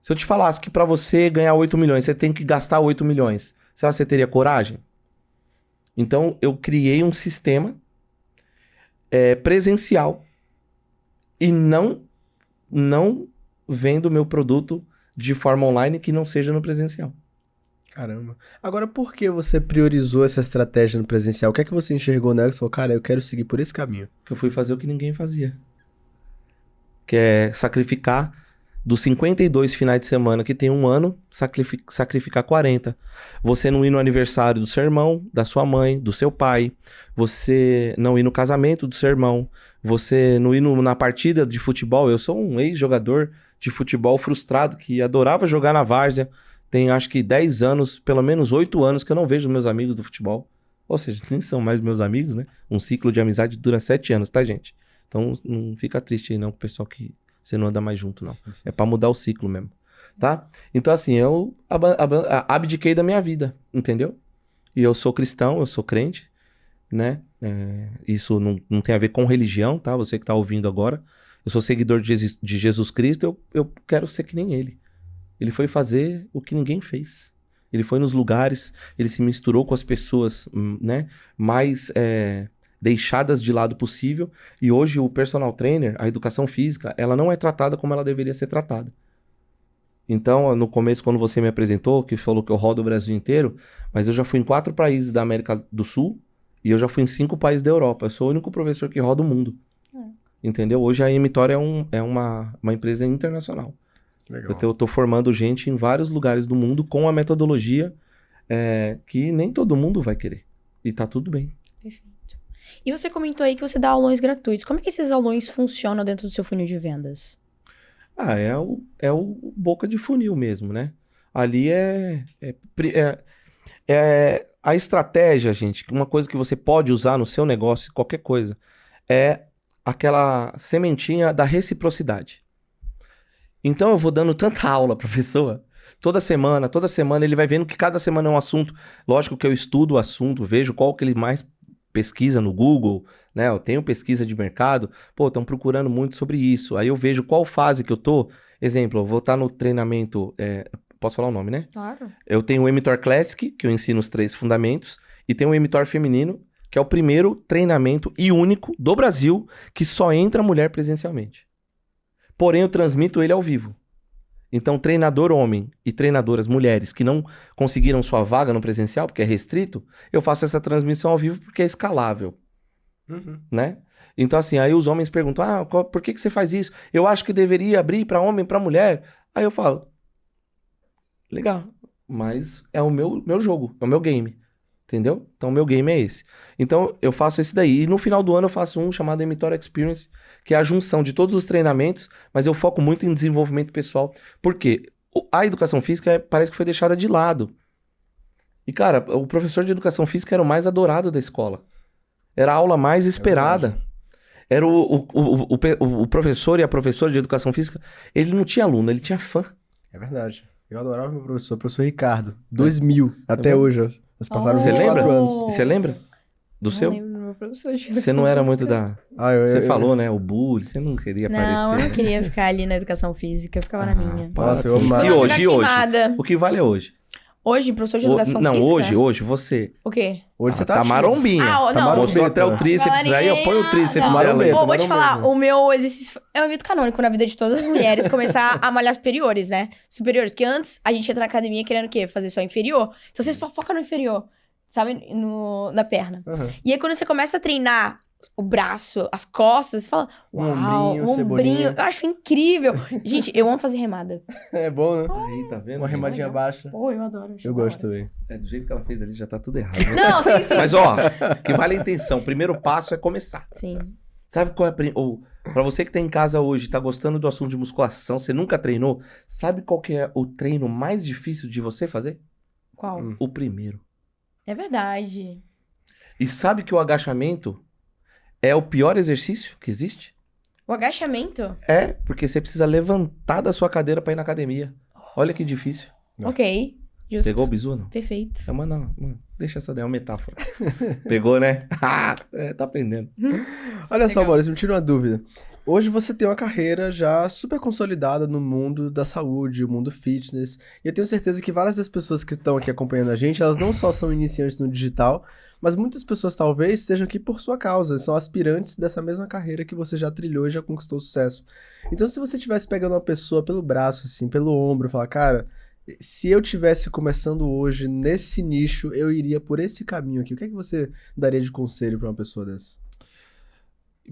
Se eu te falasse que pra você ganhar 8 milhões, você tem que gastar 8 milhões, será que você teria coragem? Então, eu criei um sistema presencial e não vendo meu produto de forma online que não seja no presencial. Caramba. Agora, por que você priorizou essa estratégia no presencial? O que é que você enxergou nela e falou, cara, eu quero seguir por esse caminho? Eu fui fazer o que ninguém fazia. Que é sacrificar dos 52 finais de semana que tem um ano, sacrificar 40. Você não ir no aniversário do seu irmão, da sua mãe, do seu pai. Você não ir no casamento do seu irmão. Você não ir na partida de futebol. Eu sou um ex-jogador de futebol frustrado que adorava jogar na várzea. Tem acho que 10 anos, pelo menos 8 anos que eu não vejo meus amigos do futebol. Ou seja, nem são mais meus amigos, né? Um ciclo de amizade dura 7 anos, tá, gente? Então não fica triste aí não, com o pessoal que você não anda mais junto, não. É pra mudar o ciclo mesmo, tá? Então assim, eu abdiquei da minha vida, entendeu? E eu sou cristão, eu sou crente, né? Isso não tem a ver com religião, tá? Você que tá ouvindo agora. Eu sou seguidor de Jesus Cristo, eu quero ser que nem ele. Ele foi fazer o que ninguém fez. Ele foi nos lugares, ele se misturou com as pessoas, né? Mais deixadas de lado possível. E hoje o personal trainer, a educação física, ela não é tratada como ela deveria ser tratada. Então, no começo, quando você me apresentou, que falou que eu rodo o Brasil inteiro, mas eu já fui em 4 países da América do Sul e eu já fui em 5 países da Europa. Eu sou o único professor que roda o mundo. Entendeu? Hoje a Emitória é uma empresa internacional. Legal. Eu tô formando gente em vários lugares do mundo com a metodologia que nem todo mundo vai querer. E tá tudo bem. Perfeito. E você comentou aí que você dá aulões gratuitos. Como é que esses aulões funcionam dentro do seu funil de vendas? É o boca de funil mesmo, né? Ali a estratégia, gente, uma coisa que você pode usar no seu negócio, qualquer coisa, é aquela sementinha da reciprocidade. Então eu vou dando tanta aula pra pessoa Toda semana ele vai vendo que cada semana é um assunto. Lógico que eu estudo o assunto, vejo qual que ele mais pesquisa no Google, né? Eu tenho pesquisa de mercado, pô, estão procurando muito sobre isso. Aí eu vejo qual fase que eu tô. Exemplo, eu vou estar no treinamento, posso falar o nome, né? Claro. Eu tenho o Mtor Classic, que eu ensino os 3 fundamentos, e tenho o Mtor Feminino, que é o primeiro treinamento e único do Brasil que só entra mulher presencialmente. Porém, eu transmito ele ao vivo. Então, treinador homem e treinadoras mulheres que não conseguiram sua vaga no presencial, porque é restrito, eu faço essa transmissão ao vivo porque é escalável, né? Então, assim, aí os homens perguntam, por que você faz isso? Eu acho que deveria abrir para homem e para mulher. Aí eu falo, legal, mas é o meu jogo, é o meu game, entendeu? Então, o meu game é esse. Então, eu faço esse daí. E no final do ano eu faço um chamado Mtor Experience, que é a junção de todos os treinamentos, mas eu foco muito em desenvolvimento pessoal. Por quê? A educação física parece que foi deixada de lado. E, cara, o professor de educação física era o mais adorado da escola. Era a aula mais esperada. Era o professor e a professora de educação física, ele não tinha aluno, ele tinha fã. É verdade. Eu adorava meu professor, professor Ricardo. 2000, até vendo? hoje. Ó. Nós passaram Você 24 lembra? anos. E você lembra do seu? Não lembro do meu professor de Você não era muito da... Você eu- falou, né? O bullying, você não queria Não, eu aparecer. não queria ficar ali na educação física, eu ficava na minha. Nossa, eu E amava. hoje, Vou e ficar hoje? queimada. O que vale é hoje? Hoje, professor de educação Não, física? hoje, você. O quê? Hoje você tá Tá ativo. marombinha. Ah, Tá não. Mostrou até o Galerinha, tríceps aí, eu ponho o tríceps Não, dela aí. Marometa. vou te falar, mesmo. o meu exercício é um evento canônico na vida de todas as mulheres começar a malhar superiores, né? Superiores, porque antes a gente entra na academia querendo o quê? Fazer só inferior. Então você foca no inferior, sabe? Na perna. Aham. E aí quando você começa a treinar o braço, as costas, você fala, Um uau, ombrinho, o ombrinho, cebolinha. eu acho incrível. Gente, eu amo fazer remada. É bom, né? Aí, tá vendo? Uma remadinha legal. baixa. Pô, eu adoro. Eu gosto também. É, do jeito que ela fez ali, já tá tudo errado. Né? Não, sim, sim. Mas, ó, que vale a intenção. O primeiro passo é começar. Sim. Sabe qual é pra você que tá em casa hoje, tá gostando do assunto de musculação, você nunca treinou, sabe qual que é o treino mais difícil de você fazer? Qual? O primeiro. É verdade. E sabe que o agachamento é o pior exercício que existe? O agachamento? É, porque você precisa levantar da sua cadeira pra ir na academia. Olha que difícil. Não. Ok. Justo. Pegou o bizu, não? Perfeito. É, mas não, deixa essa daí, é uma metáfora. Pegou, né? Tá aprendendo. Olha só, Legal. Maurício, me tira uma dúvida. Hoje você tem uma carreira já super consolidada no mundo da saúde, o mundo fitness. E eu tenho certeza que várias das pessoas que estão aqui acompanhando a gente, elas não só são iniciantes no digital, mas muitas pessoas talvez estejam aqui por sua causa, são aspirantes dessa mesma carreira que você já trilhou e já conquistou sucesso. Então, se você estivesse pegando uma pessoa pelo braço, assim, pelo ombro, falar, cara, se eu tivesse começando hoje nesse nicho, eu iria por esse caminho aqui. O que é que você daria de conselho para uma pessoa dessa?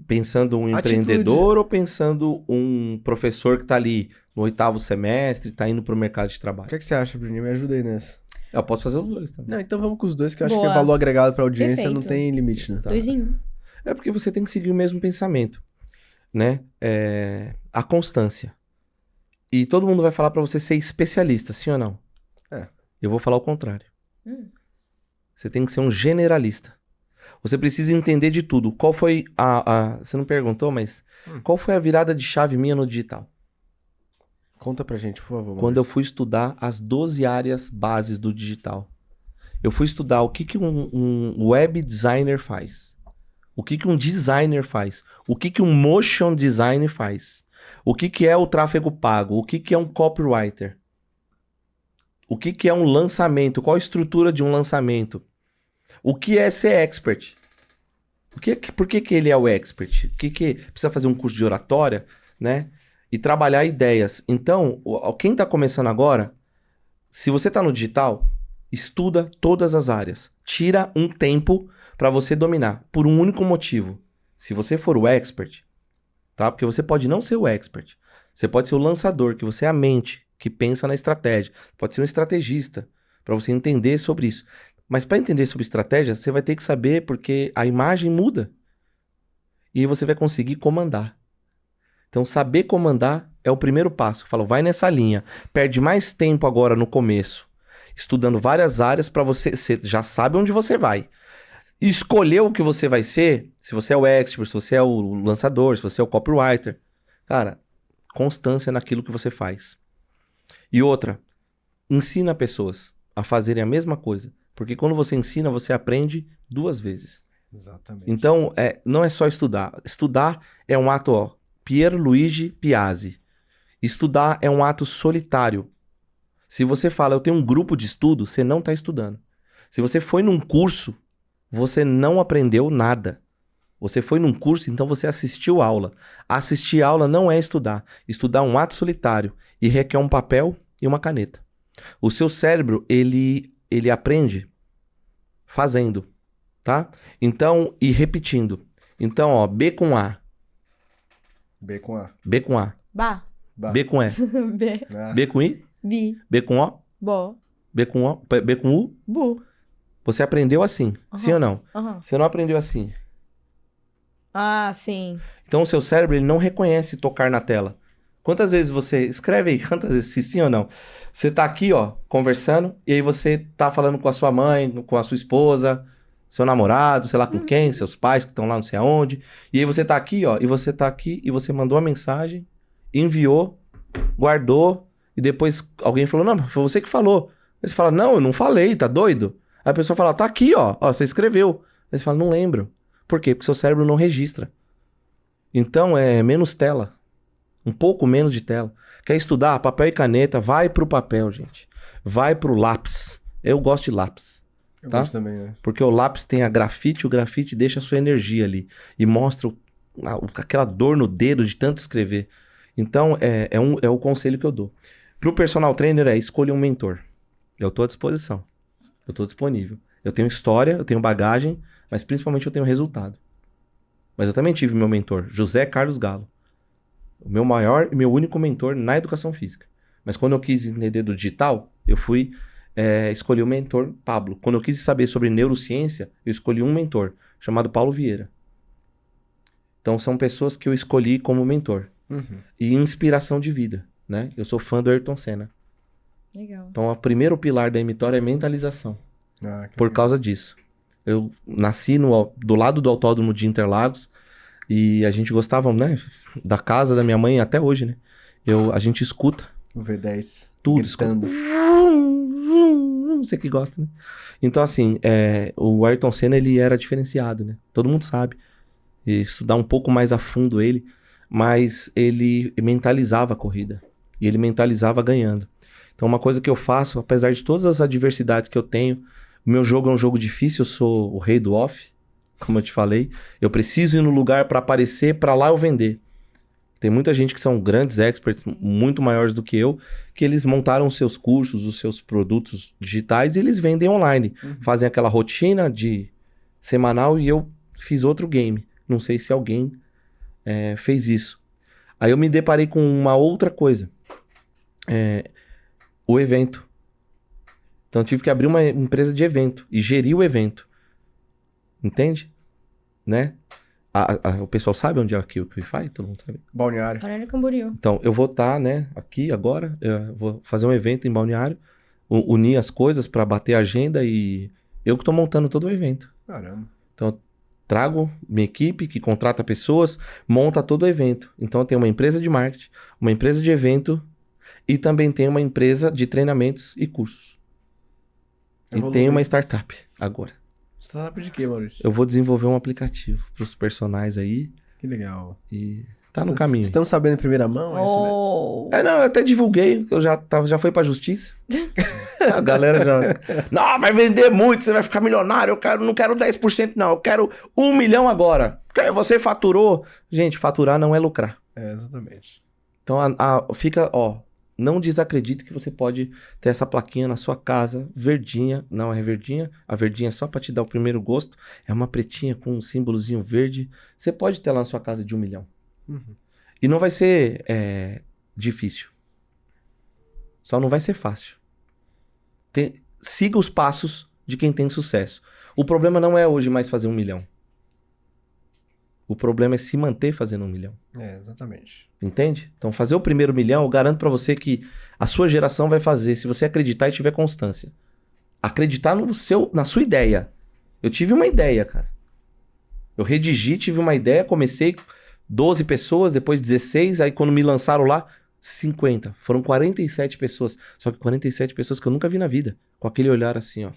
Pensando um Atitude. empreendedor ou pensando um professor que tá ali no 8º semestre, tá indo pro mercado de O trabalho? que é que você acha, Bruninho? Me ajuda aí nessa. Eu posso fazer os dois também. Não, então vamos com os dois, que eu acho Boa. que é valor agregado pra audiência, Perfeito. não tem limite, né? Tá. 2 em 1. É porque você tem que seguir o mesmo pensamento, né? A constância. E todo mundo vai falar pra você ser especialista, sim ou não? É. Eu vou falar o contrário. Você tem que ser um generalista. Você precisa entender de tudo. Qual foi Você não perguntou, mas qual foi a virada de chave minha no digital? Conta pra gente, por favor. Quando eu Maurício. fui estudar as 12 áreas bases do digital. Eu fui estudar o que um web designer faz. O que um designer faz. O que um motion design faz. O que é o tráfego pago. O que é um copywriter. O que é um lançamento. Qual a estrutura de um lançamento. O que é ser expert. Por que ele é o expert? Que precisa fazer um curso de oratória, né? E trabalhar ideias. Então, quem está começando agora, se você está no digital, estuda todas as áreas. Tira um tempo para você dominar, por um único motivo. Se você for o expert, tá? Porque você pode não ser o expert. Você pode ser o lançador, que você é a mente, que pensa na estratégia. Pode ser um estrategista, para você entender sobre isso. Mas para entender sobre estratégia, você vai ter que saber porque a imagem muda. E aí você vai conseguir comandar. Então, saber comandar é o primeiro passo. Fala, vai nessa linha. Perde mais tempo agora no começo, estudando várias áreas para você já sabe onde você vai. Escolher o que você vai ser, se você é o expert, se você é o lançador, se você é o copywriter. Cara, constância naquilo que você faz. E outra, ensina pessoas a fazerem a mesma coisa. Porque quando você ensina, você aprende 2 vezes. Exatamente. Então, não é só estudar. Estudar é um ato, ó, Pierluigi Piazzi. Estudar é um ato solitário. Se você fala, eu tenho um grupo de estudo, você não está estudando. Se você foi num curso, você não aprendeu nada. Você foi num curso, então você assistiu aula. Assistir aula não é estudar. Estudar é um ato solitário e requer um papel e uma caneta. O seu cérebro, ele aprende fazendo, tá? Então, e repetindo. Então, ó, B com A. B com A. B com A. Ba. B com E. B. Ah, B com I. Bi. B com O. Bo. B com O. B com U. Bu. Você aprendeu assim, sim ou não? Aham. Você não aprendeu assim. Ah, sim. Então, o seu cérebro, ele não reconhece tocar na tela. Quantas vezes você... Escreve aí, quantas vezes, se sim ou não. Você tá aqui, ó, conversando, e aí você tá falando com a sua mãe, com a sua esposa, seu namorado, sei lá com quem, seus pais que estão lá não sei aonde. E aí você tá aqui, ó, e você tá aqui, e você mandou uma mensagem, enviou, guardou, e depois alguém falou, não, foi você que falou. Aí você fala, não, eu não falei, tá doido? Aí a pessoa fala, tá aqui, ó, você escreveu. Aí você fala, não lembro. Por quê? Porque seu cérebro não registra. Então, é menos tela. Um pouco menos de tela. Quer estudar? Papel e caneta, vai pro papel, gente. Vai pro lápis. Eu gosto de lápis. eu tá? gosto também, né? Porque o lápis tem a grafite deixa a sua energia ali. E mostra aquela dor no dedo de tanto escrever. Então, é o conselho que eu dou. Pro personal trainer escolha um mentor. Eu tô à disposição. Eu tô disponível. Eu tenho história, eu tenho bagagem, mas principalmente eu tenho resultado. Mas eu também tive meu mentor, José Carlos Galo. O meu maior e meu único mentor na educação física. Mas quando eu quis entender do digital, eu fui escolher o mentor Pablo. Quando eu quis saber sobre neurociência, eu escolhi um mentor, chamado Paulo Vieira. Então são pessoas que eu escolhi como mentor. Uhum. E inspiração de vida, né? Eu sou fã do Ayrton Senna. Legal. Então o primeiro pilar da Emitória é mentalização. Ah, que Por legal. causa disso. Eu nasci do lado do autódromo de Interlagos e a gente gostava, né, da casa da minha mãe até hoje, né? A gente escuta O V10. tudo, gritando. Você que gosta, né? Então, assim, o Ayrton Senna, ele era diferenciado, né? Todo mundo sabe. E estudar um pouco mais a fundo ele, mas ele mentalizava a corrida. E ele mentalizava ganhando. Então, uma coisa que eu faço, apesar de todas as adversidades que eu tenho, o meu jogo é um jogo difícil, eu sou o rei do off, como eu te falei. Eu preciso ir no lugar para aparecer, para lá eu vender. Tem muita gente que são grandes experts, muito maiores do que eu, que eles montaram os seus cursos, os seus produtos digitais e eles vendem online. Uhum. Fazem aquela rotina de semanal e eu fiz outro game. Não sei se alguém fez isso. Aí eu me deparei com uma outra coisa. O evento. Então eu tive que abrir uma empresa de evento e gerir o evento. Entende? Né? O pessoal sabe onde é aqui o Wi-Fi? Todo mundo sabe? Balneário. Balneário Camboriú. Então, eu vou estar, né, aqui agora, eu vou fazer um evento em Balneário, unir as coisas para bater a agenda e eu que tô montando todo o evento. Caramba. Então, eu trago minha equipe que contrata pessoas, monta todo o evento. Então, eu tenho uma empresa de marketing, uma empresa de evento e também tenho uma empresa de treinamentos e cursos. E Evoluiu. tenho uma startup agora. Startup de quê, Maurício? Eu vou desenvolver um aplicativo para os personagens aí Que legal. e tá no caminho. Estamos sabendo em primeira mão? É isso mesmo. Oh. Não, eu até divulguei, eu já foi pra justiça. A galera já... Não, vai vender muito, você vai ficar milionário, não quero 10% não, eu quero 1 milhão agora. Você faturou. Gente, faturar não é lucrar. Exatamente. Então, fica, não desacredite que você pode ter essa plaquinha na sua casa, verdinha, não é verdinha, a verdinha é só pra te dar o primeiro gosto, é uma pretinha com um símbolozinho verde, você pode ter lá na sua casa de 1 milhão. Uhum. E não vai ser difícil. Só não vai ser fácil. Siga os passos de quem tem sucesso. O problema não é hoje mais fazer 1 milhão. O problema é se manter fazendo 1 milhão. Exatamente. Entende? Então, fazer o primeiro 1 milhão, eu garanto pra você que a sua geração vai fazer, se você acreditar e tiver constância. Acreditar na sua ideia. Eu tive uma ideia, cara. Eu redigi, tive uma ideia, comecei 12 pessoas, depois 16, aí quando me lançaram lá, 50. Foram 47 pessoas. Só que 47 pessoas que eu nunca vi na vida. Com aquele olhar assim, ó. O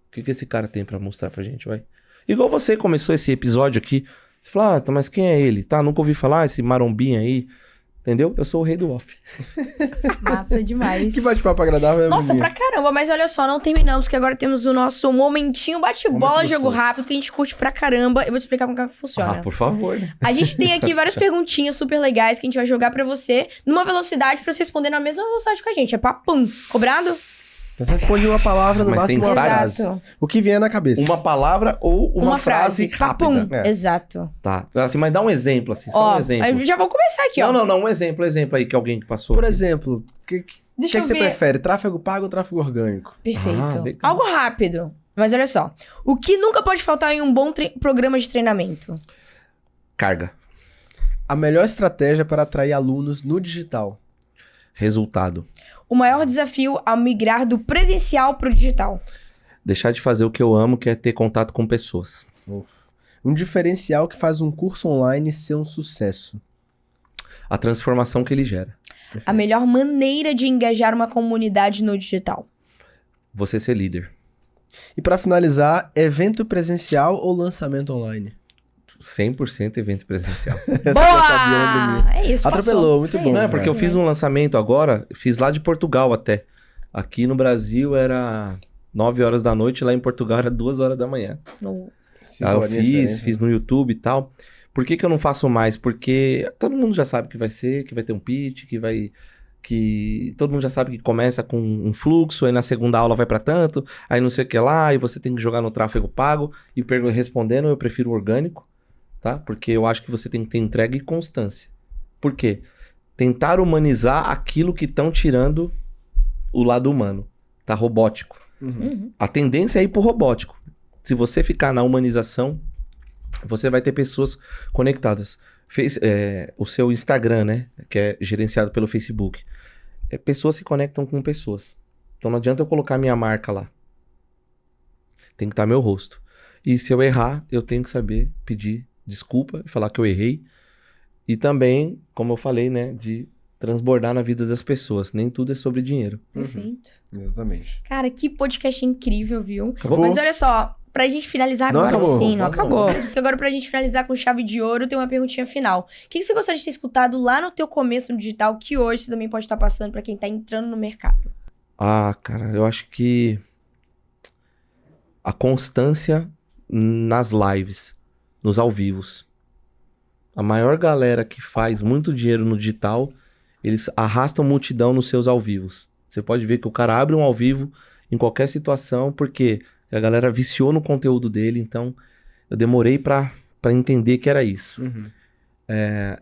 que esse cara tem pra mostrar pra gente, vai? Igual você começou esse episódio aqui. Você falou, tá, mas quem é ele? Tá, nunca ouvi falar, esse marombinha aí. Entendeu? Eu sou o rei do off. Massa demais. Que bate-papo agradável. Nossa, pra caramba, mas olha só, não terminamos, que agora temos o nosso momentinho bate-bola, Momento jogo gostoso. rápido, que a gente curte pra caramba. Eu vou te explicar como que funciona. Ah, por favor, né? A gente tem aqui várias perguntinhas super legais que a gente vai jogar pra você, numa velocidade pra você responder na mesma velocidade que a gente. É papum. Cobrado? Então você responde uma palavra, no Mas máximo tem uma várias. frase. O que vier na cabeça. Uma palavra ou uma frase rápida. Papum. É. Exato. Tá. Assim, mas dá um exemplo, assim. Só Ó, um exemplo. eu já vou começar aqui, ó. Não. Um exemplo aí que alguém que passou. Por aqui. exemplo, o que Deixa eu você ver. prefere? Tráfego pago ou tráfego orgânico? Perfeito. Ah, legal. Algo rápido. Mas olha só. O que nunca pode faltar em um bom programa de treinamento? Carga. A melhor estratégia para atrair alunos no digital. Resultado. O maior desafio ao migrar do presencial pro digital? Deixar de fazer o que eu amo, que é ter contato com pessoas. Um diferencial que faz um curso online ser um sucesso. A transformação que ele gera. A melhor maneira de engajar uma comunidade no digital? Você ser líder. E para finalizar, evento presencial ou lançamento online? 100% evento presencial. Boa! É isso, Atropelou, muito bom. Não, é porque eu fiz um lançamento agora, fiz lá de Portugal até. Aqui no Brasil era 9 horas da noite, lá em Portugal era 2 horas da manhã. Aí eu fiz no YouTube e tal. Por que eu não faço mais? Porque todo mundo já sabe que vai ter um pitch, que todo mundo já sabe que começa com um fluxo, aí na segunda aula vai pra tanto, aí não sei o que lá, e você tem que jogar no tráfego pago, e respondendo, eu prefiro orgânico, tá? Porque eu acho que você tem que ter entrega e constância. Por quê? Tentar humanizar aquilo que estão tirando o lado humano, tá? Robótico. Uhum. A tendência é ir pro robótico. Se você ficar na humanização, você vai ter pessoas conectadas. O seu Instagram, né? Que é gerenciado pelo Facebook. Pessoas se conectam com pessoas. Então não adianta eu colocar minha marca lá. Tem que estar meu rosto. E se eu errar, eu tenho que saber pedir desculpa e falar que eu errei. E também, como eu falei, né? De transbordar na vida das pessoas. Nem tudo é sobre dinheiro. Perfeito. Exatamente. Cara, que podcast incrível, viu? Acabou? Mas olha só, pra gente finalizar Não agora acabou. sim, não Não acabou. acabou. Porque agora pra gente finalizar com chave de ouro, tem uma perguntinha final. O que você gostaria de ter escutado lá no teu começo no digital, que hoje você também pode estar passando pra quem tá entrando no mercado? Ah, cara, eu acho que a constância nas lives, nos ao vivos. A maior galera que faz muito dinheiro no digital, eles arrastam multidão nos seus ao vivos. Você pode ver que o cara abre um ao vivo em qualquer situação, porque a galera viciou no conteúdo dele, então eu demorei pra entender que era isso.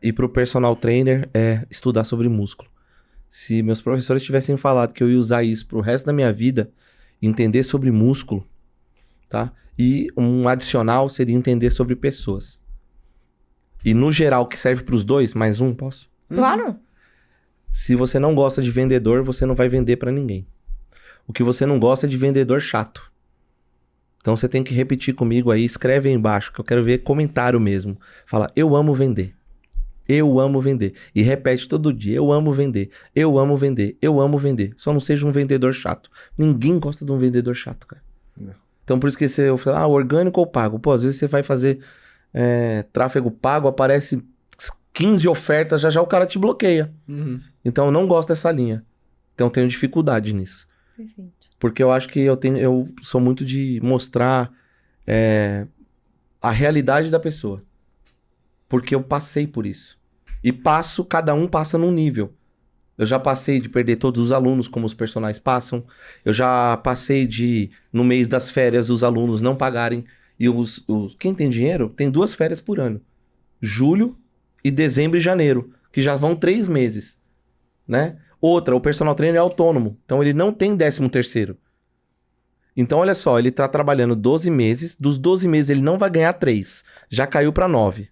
E pro personal trainer é estudar sobre músculo. Se meus professores tivessem falado que eu ia usar isso pro resto da minha vida, entender sobre músculo, tá? E um adicional seria entender sobre pessoas. E no geral, que serve pros dois, mais um, posso? Claro. Se você não gosta de vendedor, você não vai vender pra ninguém. O que você não gosta é de vendedor chato. Então você tem que repetir comigo aí, escreve aí embaixo, que eu quero ver comentário mesmo. Fala, eu amo vender. Eu amo vender. E repete todo dia, eu amo vender. Eu amo vender. Eu amo vender. Só não seja um vendedor chato. Ninguém gosta de um vendedor chato, cara. Não. Então por isso que eu falo, orgânico ou pago? Pô, às vezes você vai fazer tráfego pago, aparece 15 ofertas, já o cara te bloqueia. Então eu não gosto dessa linha. Então eu tenho dificuldade nisso. Perfeito. Porque eu acho que eu sou muito de mostrar a realidade da pessoa. Porque eu passei por isso. E cada um passa num nível. Eu já passei de perder todos os alunos, como os personagens passam. Eu já passei de, no mês das férias, os alunos não pagarem. E quem tem dinheiro tem 2 férias por ano. Julho e dezembro e janeiro. Que já vão 3 meses. Né? Outra, o personal trainer é autônomo. Então ele não tem 13º. Então olha só, ele tá trabalhando 12 meses. Dos 12 meses ele não vai ganhar 3. Já caiu para 9.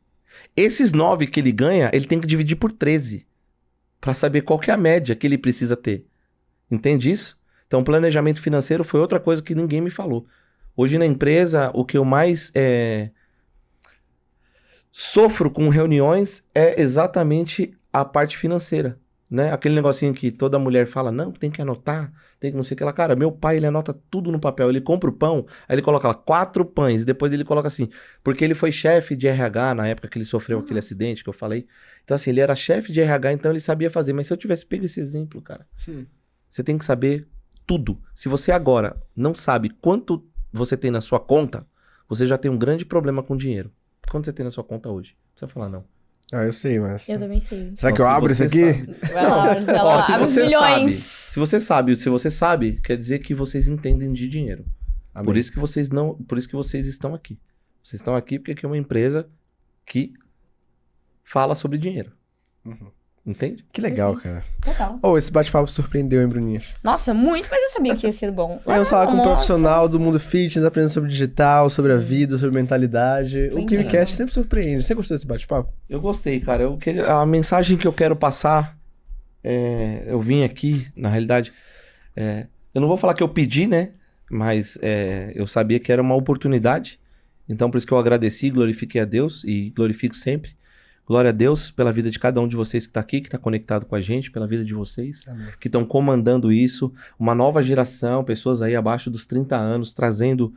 Esses 9 que ele ganha, ele tem que dividir por 13. Para saber qual que é a média que ele precisa ter. Entende isso? Então planejamento financeiro foi outra coisa que ninguém me falou. Hoje na empresa, o que eu mais sofro com reuniões é exatamente a parte financeira. né? Aquele negocinho que toda mulher fala, não, tem que anotar, tem que não sei o que lá. Cara, meu pai, ele anota tudo no papel. Ele compra o pão, aí ele coloca lá 4 pães, depois ele coloca assim, porque ele foi chefe de RH na época que ele sofreu aquele acidente que eu falei. Então assim, ele era chefe de RH, então ele sabia fazer. Mas se eu tivesse pego esse exemplo, cara, você tem que saber tudo. Se você agora não sabe quanto você tem na sua conta, você já tem um grande problema com dinheiro. Quanto você tem na sua conta hoje? Você vai falar, não. Ah, eu sei, mas... Eu também sei. Será que eu abro isso aqui? Vai lá, Marcelo, Ó, se abre os você milhões. se você sabe, quer dizer que vocês entendem de dinheiro. Amém. Por isso que vocês estão aqui. Vocês estão aqui porque aqui é uma empresa que fala sobre dinheiro. Uhum. Entende? Que legal, cara. Total. Esse bate-papo surpreendeu, hein, Bruninha? Nossa, muito, mas eu sabia que ia ser bom. Vamos falar com um nossa. profissional do mundo fitness, aprendendo sobre digital, sobre a Sim. vida, sobre mentalidade. Foi O KiwiCast incrível. sempre surpreende. Você gostou desse bate-papo? Eu gostei, cara. A mensagem que eu quero passar, eu vim aqui, na realidade, eu não vou falar que eu pedi, né? Mas eu sabia que era uma oportunidade. Então, por isso que eu agradeci, glorifiquei a Deus e glorifico sempre. Glória a Deus pela vida de cada um de vocês que está aqui, que está conectado com a gente, pela vida de vocês, Amém. que estão comandando isso. Uma nova geração, pessoas aí abaixo dos 30 anos, trazendo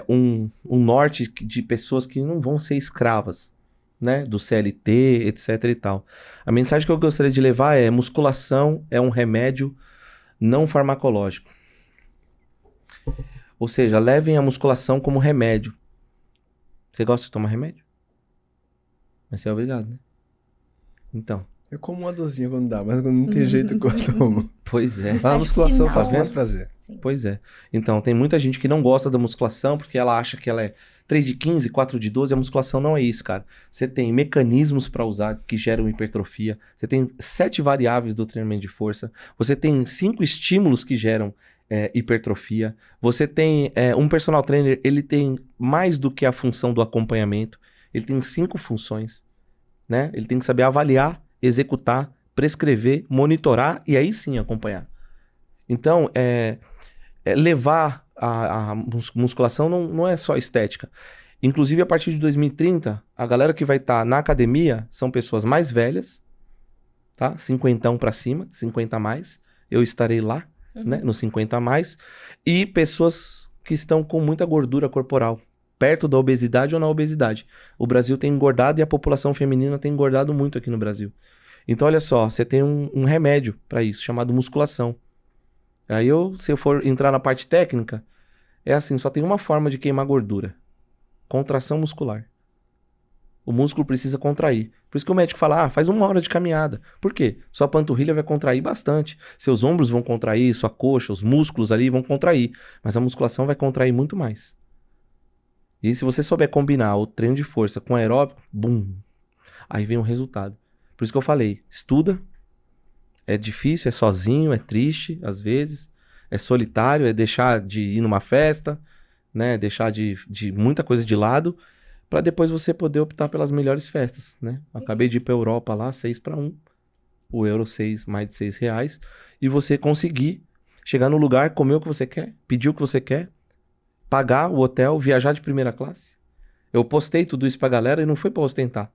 um norte de pessoas que não vão ser escravas, né? Do CLT, etc e tal. A mensagem que eu gostaria de levar é: musculação é um remédio não farmacológico. Ou seja, levem a musculação como remédio. Você gosta de tomar remédio? Mas você é obrigado, né? Então. Eu como uma dorzinha quando dá, mas quando não tem jeito eu tomo. Pois é. Mas a musculação final. faz Tá com mais vendo? prazer. Pois é. Então, tem muita gente que não gosta da musculação porque ela acha que ela é 3 de 15, 4 de 12. A musculação não é isso, cara. Você tem mecanismos para usar que geram hipertrofia. Você tem 7 variáveis do treinamento de força. Você tem 5 estímulos que geram hipertrofia. Você tem um personal trainer, ele tem mais do que a função do acompanhamento. Ele tem 5 funções, né? Ele tem que saber avaliar, executar, prescrever, monitorar e aí sim acompanhar. Então, levar a musculação não é só estética. Inclusive, a partir de 2030, a galera que vai estar na academia são pessoas mais velhas, tá? 50 para cima, 50 a mais. Eu estarei lá, né? No 50 a mais. E pessoas que estão com muita gordura corporal, perto da obesidade ou na obesidade. O Brasil tem engordado e a população feminina tem engordado muito aqui no Brasil. Então, olha só, você tem um remédio para isso, chamado musculação. Aí, se eu for entrar na parte técnica, é assim, só tem uma forma de queimar gordura. Contração muscular. O músculo precisa contrair. Por isso que o médico fala, faz 1 hora de caminhada. Por quê? Sua panturrilha vai contrair bastante. Seus ombros vão contrair, sua coxa, os músculos ali vão contrair. Mas a musculação vai contrair muito mais. E se você souber combinar o treino de força com aeróbico, bum, aí vem o resultado. Por isso que eu falei, estuda, é difícil, é sozinho, é triste, às vezes, é solitário, é deixar de ir numa festa, né, deixar de muita coisa de lado, para depois você poder optar pelas melhores festas, né. Acabei de ir para a Europa lá, 6-1, o euro mais de R$6, e você conseguir chegar no lugar, comer o que você quer, pedir o que você quer, pagar o hotel, viajar de primeira classe. Eu postei tudo isso pra galera e não foi pra ostentar.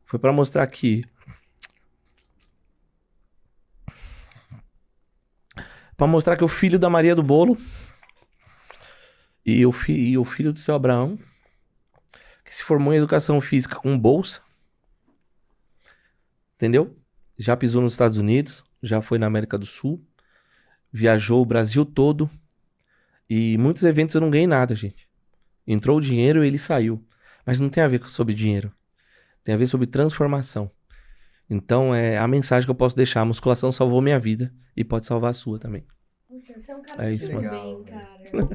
Foi pra mostrar que... Pra mostrar que o filho da Maria do Bolo e o filho do seu Abraão, que se formou em educação física com bolsa, entendeu? Já pisou nos Estados Unidos, já foi na América do Sul, viajou o Brasil todo. E muitos eventos eu não ganhei nada, gente. Entrou o dinheiro e ele saiu. Mas não tem a ver sobre dinheiro. Tem a ver sobre transformação. Então, a mensagem que eu posso deixar. A musculação salvou minha vida e pode salvar a sua também. Você é um cara isso, super mano. bem, cara.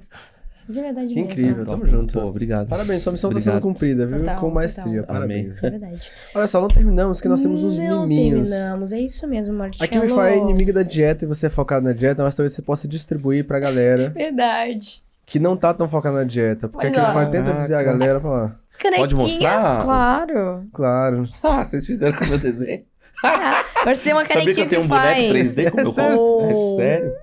De verdade Que mesmo. incrível, tamo junto. Pô, obrigado. Parabéns, sua missão está Obrigado. sendo cumprida, viu? Total, Com maestria, total. parabéns. É verdade. Olha só, não terminamos, que nós temos uns Não miminhos. terminamos, é isso mesmo, Marcelo. Aqui o Wi-Fi é inimigo da dieta e você é focado na dieta, mas talvez você possa distribuir pra galera Verdade. que não tá tão focada na dieta. Porque Mas, aqui o ó. Wi-Fi tenta dizer a galera, falar, Canequinha, Pode mostrar? Claro. claro. Ah, vocês fizeram com o meu desenho? Agora você tem uma Sabia que canequinha eu tenho um faz. boneco 3D com o meu sério? rosto? É sério?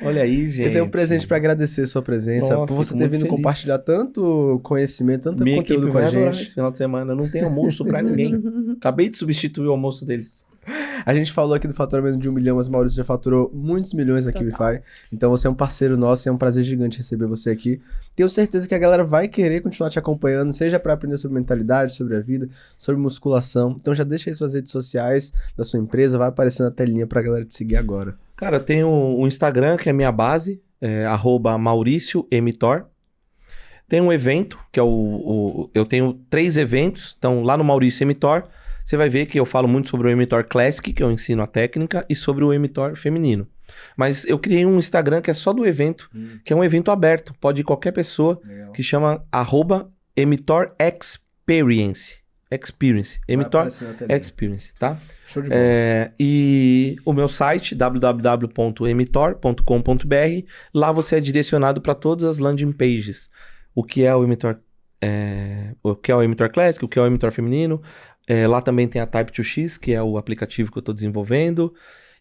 Olha aí, gente. Esse é um presente pra agradecer sua presença, Nossa, por você fico ter muito vindo feliz. compartilhar tanto conhecimento, tanto Minha conteúdo equipe com a vai adorar gente. esse final de semana. Não tem almoço pra ninguém. Acabei de substituir o almoço deles. A gente falou aqui do faturamento de 1 milhão, mas o Maurício já faturou muitos milhões na Total. KiwiFi. Então você é um parceiro nosso e é um prazer gigante receber você aqui. Tenho certeza que a galera vai querer continuar te acompanhando, seja para aprender sobre mentalidade, sobre a vida, sobre musculação. Então já deixa aí suas redes sociais da sua empresa, vai aparecer na telinha pra galera te seguir agora. Cara, eu tenho o Instagram, que é minha base, @MauricioMtor. Tem um evento, que é eu tenho 3 eventos, então lá no Maurício Mtor, você vai ver que eu falo muito sobre o Mtor Classic, que eu ensino a técnica, e sobre o Mtor feminino. Mas eu criei um Instagram que é só do evento, que é um evento aberto, pode ir qualquer pessoa, Legal. que chama @Mtor Experience. Mtor Experience, tá? Show de bola. E o meu site, www.mtor.com.br, lá você é direcionado para todas as landing pages. O que é o Mtor, o que é o Mtor Classic, o que é o Mtor feminino. Lá também tem a Type2X, que é o aplicativo que eu estou desenvolvendo.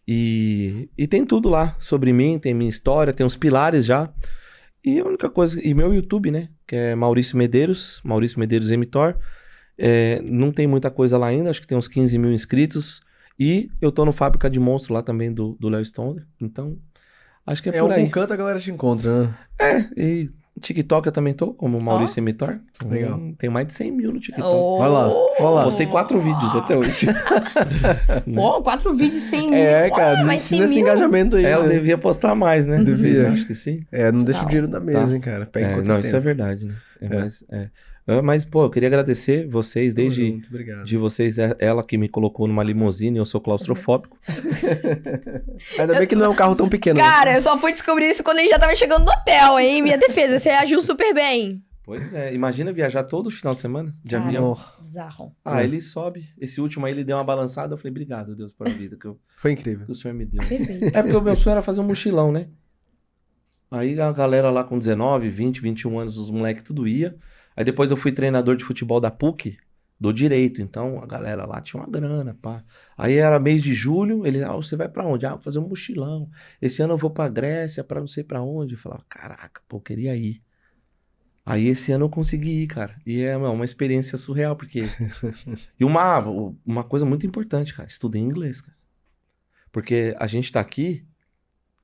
E tem tudo lá sobre mim, tem minha história, tem os pilares já. E a única coisa... E meu YouTube, né? Que é Maurício Medeiros Mtor. Não tem muita coisa lá ainda, acho que tem uns 15 mil inscritos. E eu tô no Fábrica de Monstro lá também do Léo Stoner. Então, acho que é por algum aí. canto a galera te encontra, né? E TikTok eu também tô, como Maurício Mtor. Legal. Tem mais de 100 mil no TikTok. Vai lá, vai lá. Postei 4 vídeos até hoje. Pô, 4 vídeos sem mil. Cara, não mas 100 ensina esse mil. engajamento aí. Eu né? devia postar mais, né? Devia. Acho que sim. Não deixa o Total. dinheiro na mesa, Tá. hein, cara. Pega quanto Não, tempo. isso é verdade, né? Mas, pô, eu queria agradecer vocês, Tamo desde junto, obrigado. de vocês, ela que me colocou numa limusine, eu sou claustrofóbico. Ainda bem que não é um carro tão pequeno. né? Cara, eu só fui descobrir isso quando a gente já tava chegando no hotel, hein? Minha defesa, você reagiu super bem. Pois é, imagina viajar todo final de semana de Cara, avião. Bizarro. Ele sobe. Esse último aí, ele deu uma balançada, eu falei, obrigado, Deus, pela vida Foi incrível. que o Senhor me deu. Perfeito. É porque o meu sonho era fazer um mochilão, né? Aí a galera lá com 19, 20, 21 anos, os moleques tudo ia. Aí depois eu fui treinador de futebol da PUC, do direito. Então a galera lá tinha uma grana, pá. Aí era mês de julho, ele, você vai pra onde? Vou fazer um mochilão. Esse ano eu vou pra Grécia, pra não sei pra onde. Eu falava, caraca, pô, eu queria ir. Aí esse ano eu consegui ir, cara. E é uma experiência surreal, porque... E uma coisa muito importante, cara, estudei inglês, cara. Porque a gente tá aqui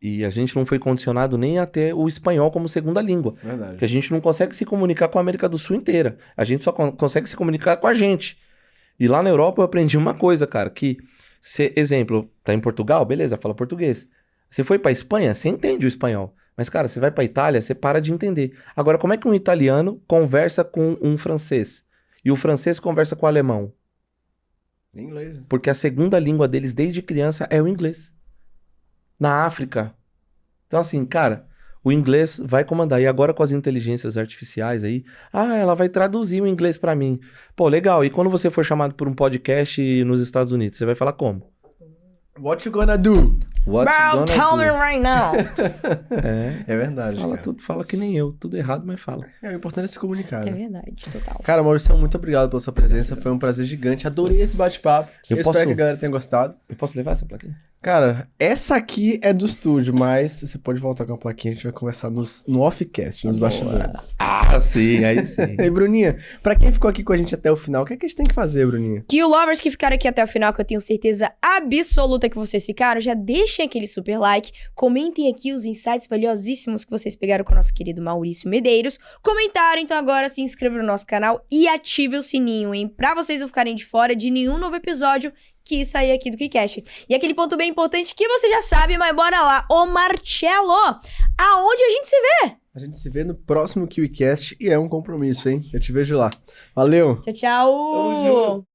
e a gente não foi condicionado nem a ter o espanhol como segunda língua. Verdade. Porque a gente não consegue se comunicar com a América do Sul inteira. A gente só consegue se comunicar com a gente. E lá na Europa eu aprendi uma coisa, cara, que... exemplo, tá em Portugal, beleza, fala português. Você foi pra Espanha, você entende o espanhol. Mas, cara, você vai pra Itália, você para de entender. Agora, como é que um italiano conversa com um francês? E o francês conversa com o alemão? Em inglês. Porque a segunda língua deles, desde criança, é o inglês. Na África. Então, assim, cara, o inglês vai comandar. E agora com as inteligências artificiais aí, ela vai traduzir o inglês pra mim. Pô, legal. E quando você for chamado por um podcast nos Estados Unidos, você vai falar como? What you gonna do? What you Bro, gonna tell do? me right now. É verdade, Fala cara. tudo, fala que nem eu. Tudo errado, mas fala. O importante é se comunicar, É né? verdade, total. Cara, Maurício, muito obrigado pela sua presença. Foi um prazer gigante. Adorei esse bate-papo. Eu posso- espero que a galera tenha gostado. Eu posso levar essa plaquinha? Cara, essa aqui é do estúdio, mas você pode voltar com a plaquinha. A gente vai conversar no off-cast, nos bastidores. Sim, aí sim. E aí, Bruninha, pra quem ficou aqui com a gente até o final, o que é que a gente tem que fazer, Bruninha? Que o lovers que ficaram aqui até o final, que eu tenho certeza absoluta que vocês ficaram, já deixem aquele super like, comentem aqui os insights valiosíssimos que vocês pegaram com o nosso querido Maurício Medeiros. Comentaram, então agora se inscreva no nosso canal e ative o sininho, hein? Pra vocês não ficarem de fora de nenhum novo episódio que sair aqui do KiCast. E aquele ponto bem importante que você já sabe, mas bora lá. Ô Marcelo, aonde a gente se vê? A gente se vê no próximo KiwiCast e é um compromisso, hein? Eu te vejo lá. Valeu! Tchau, tchau! Tamo junto.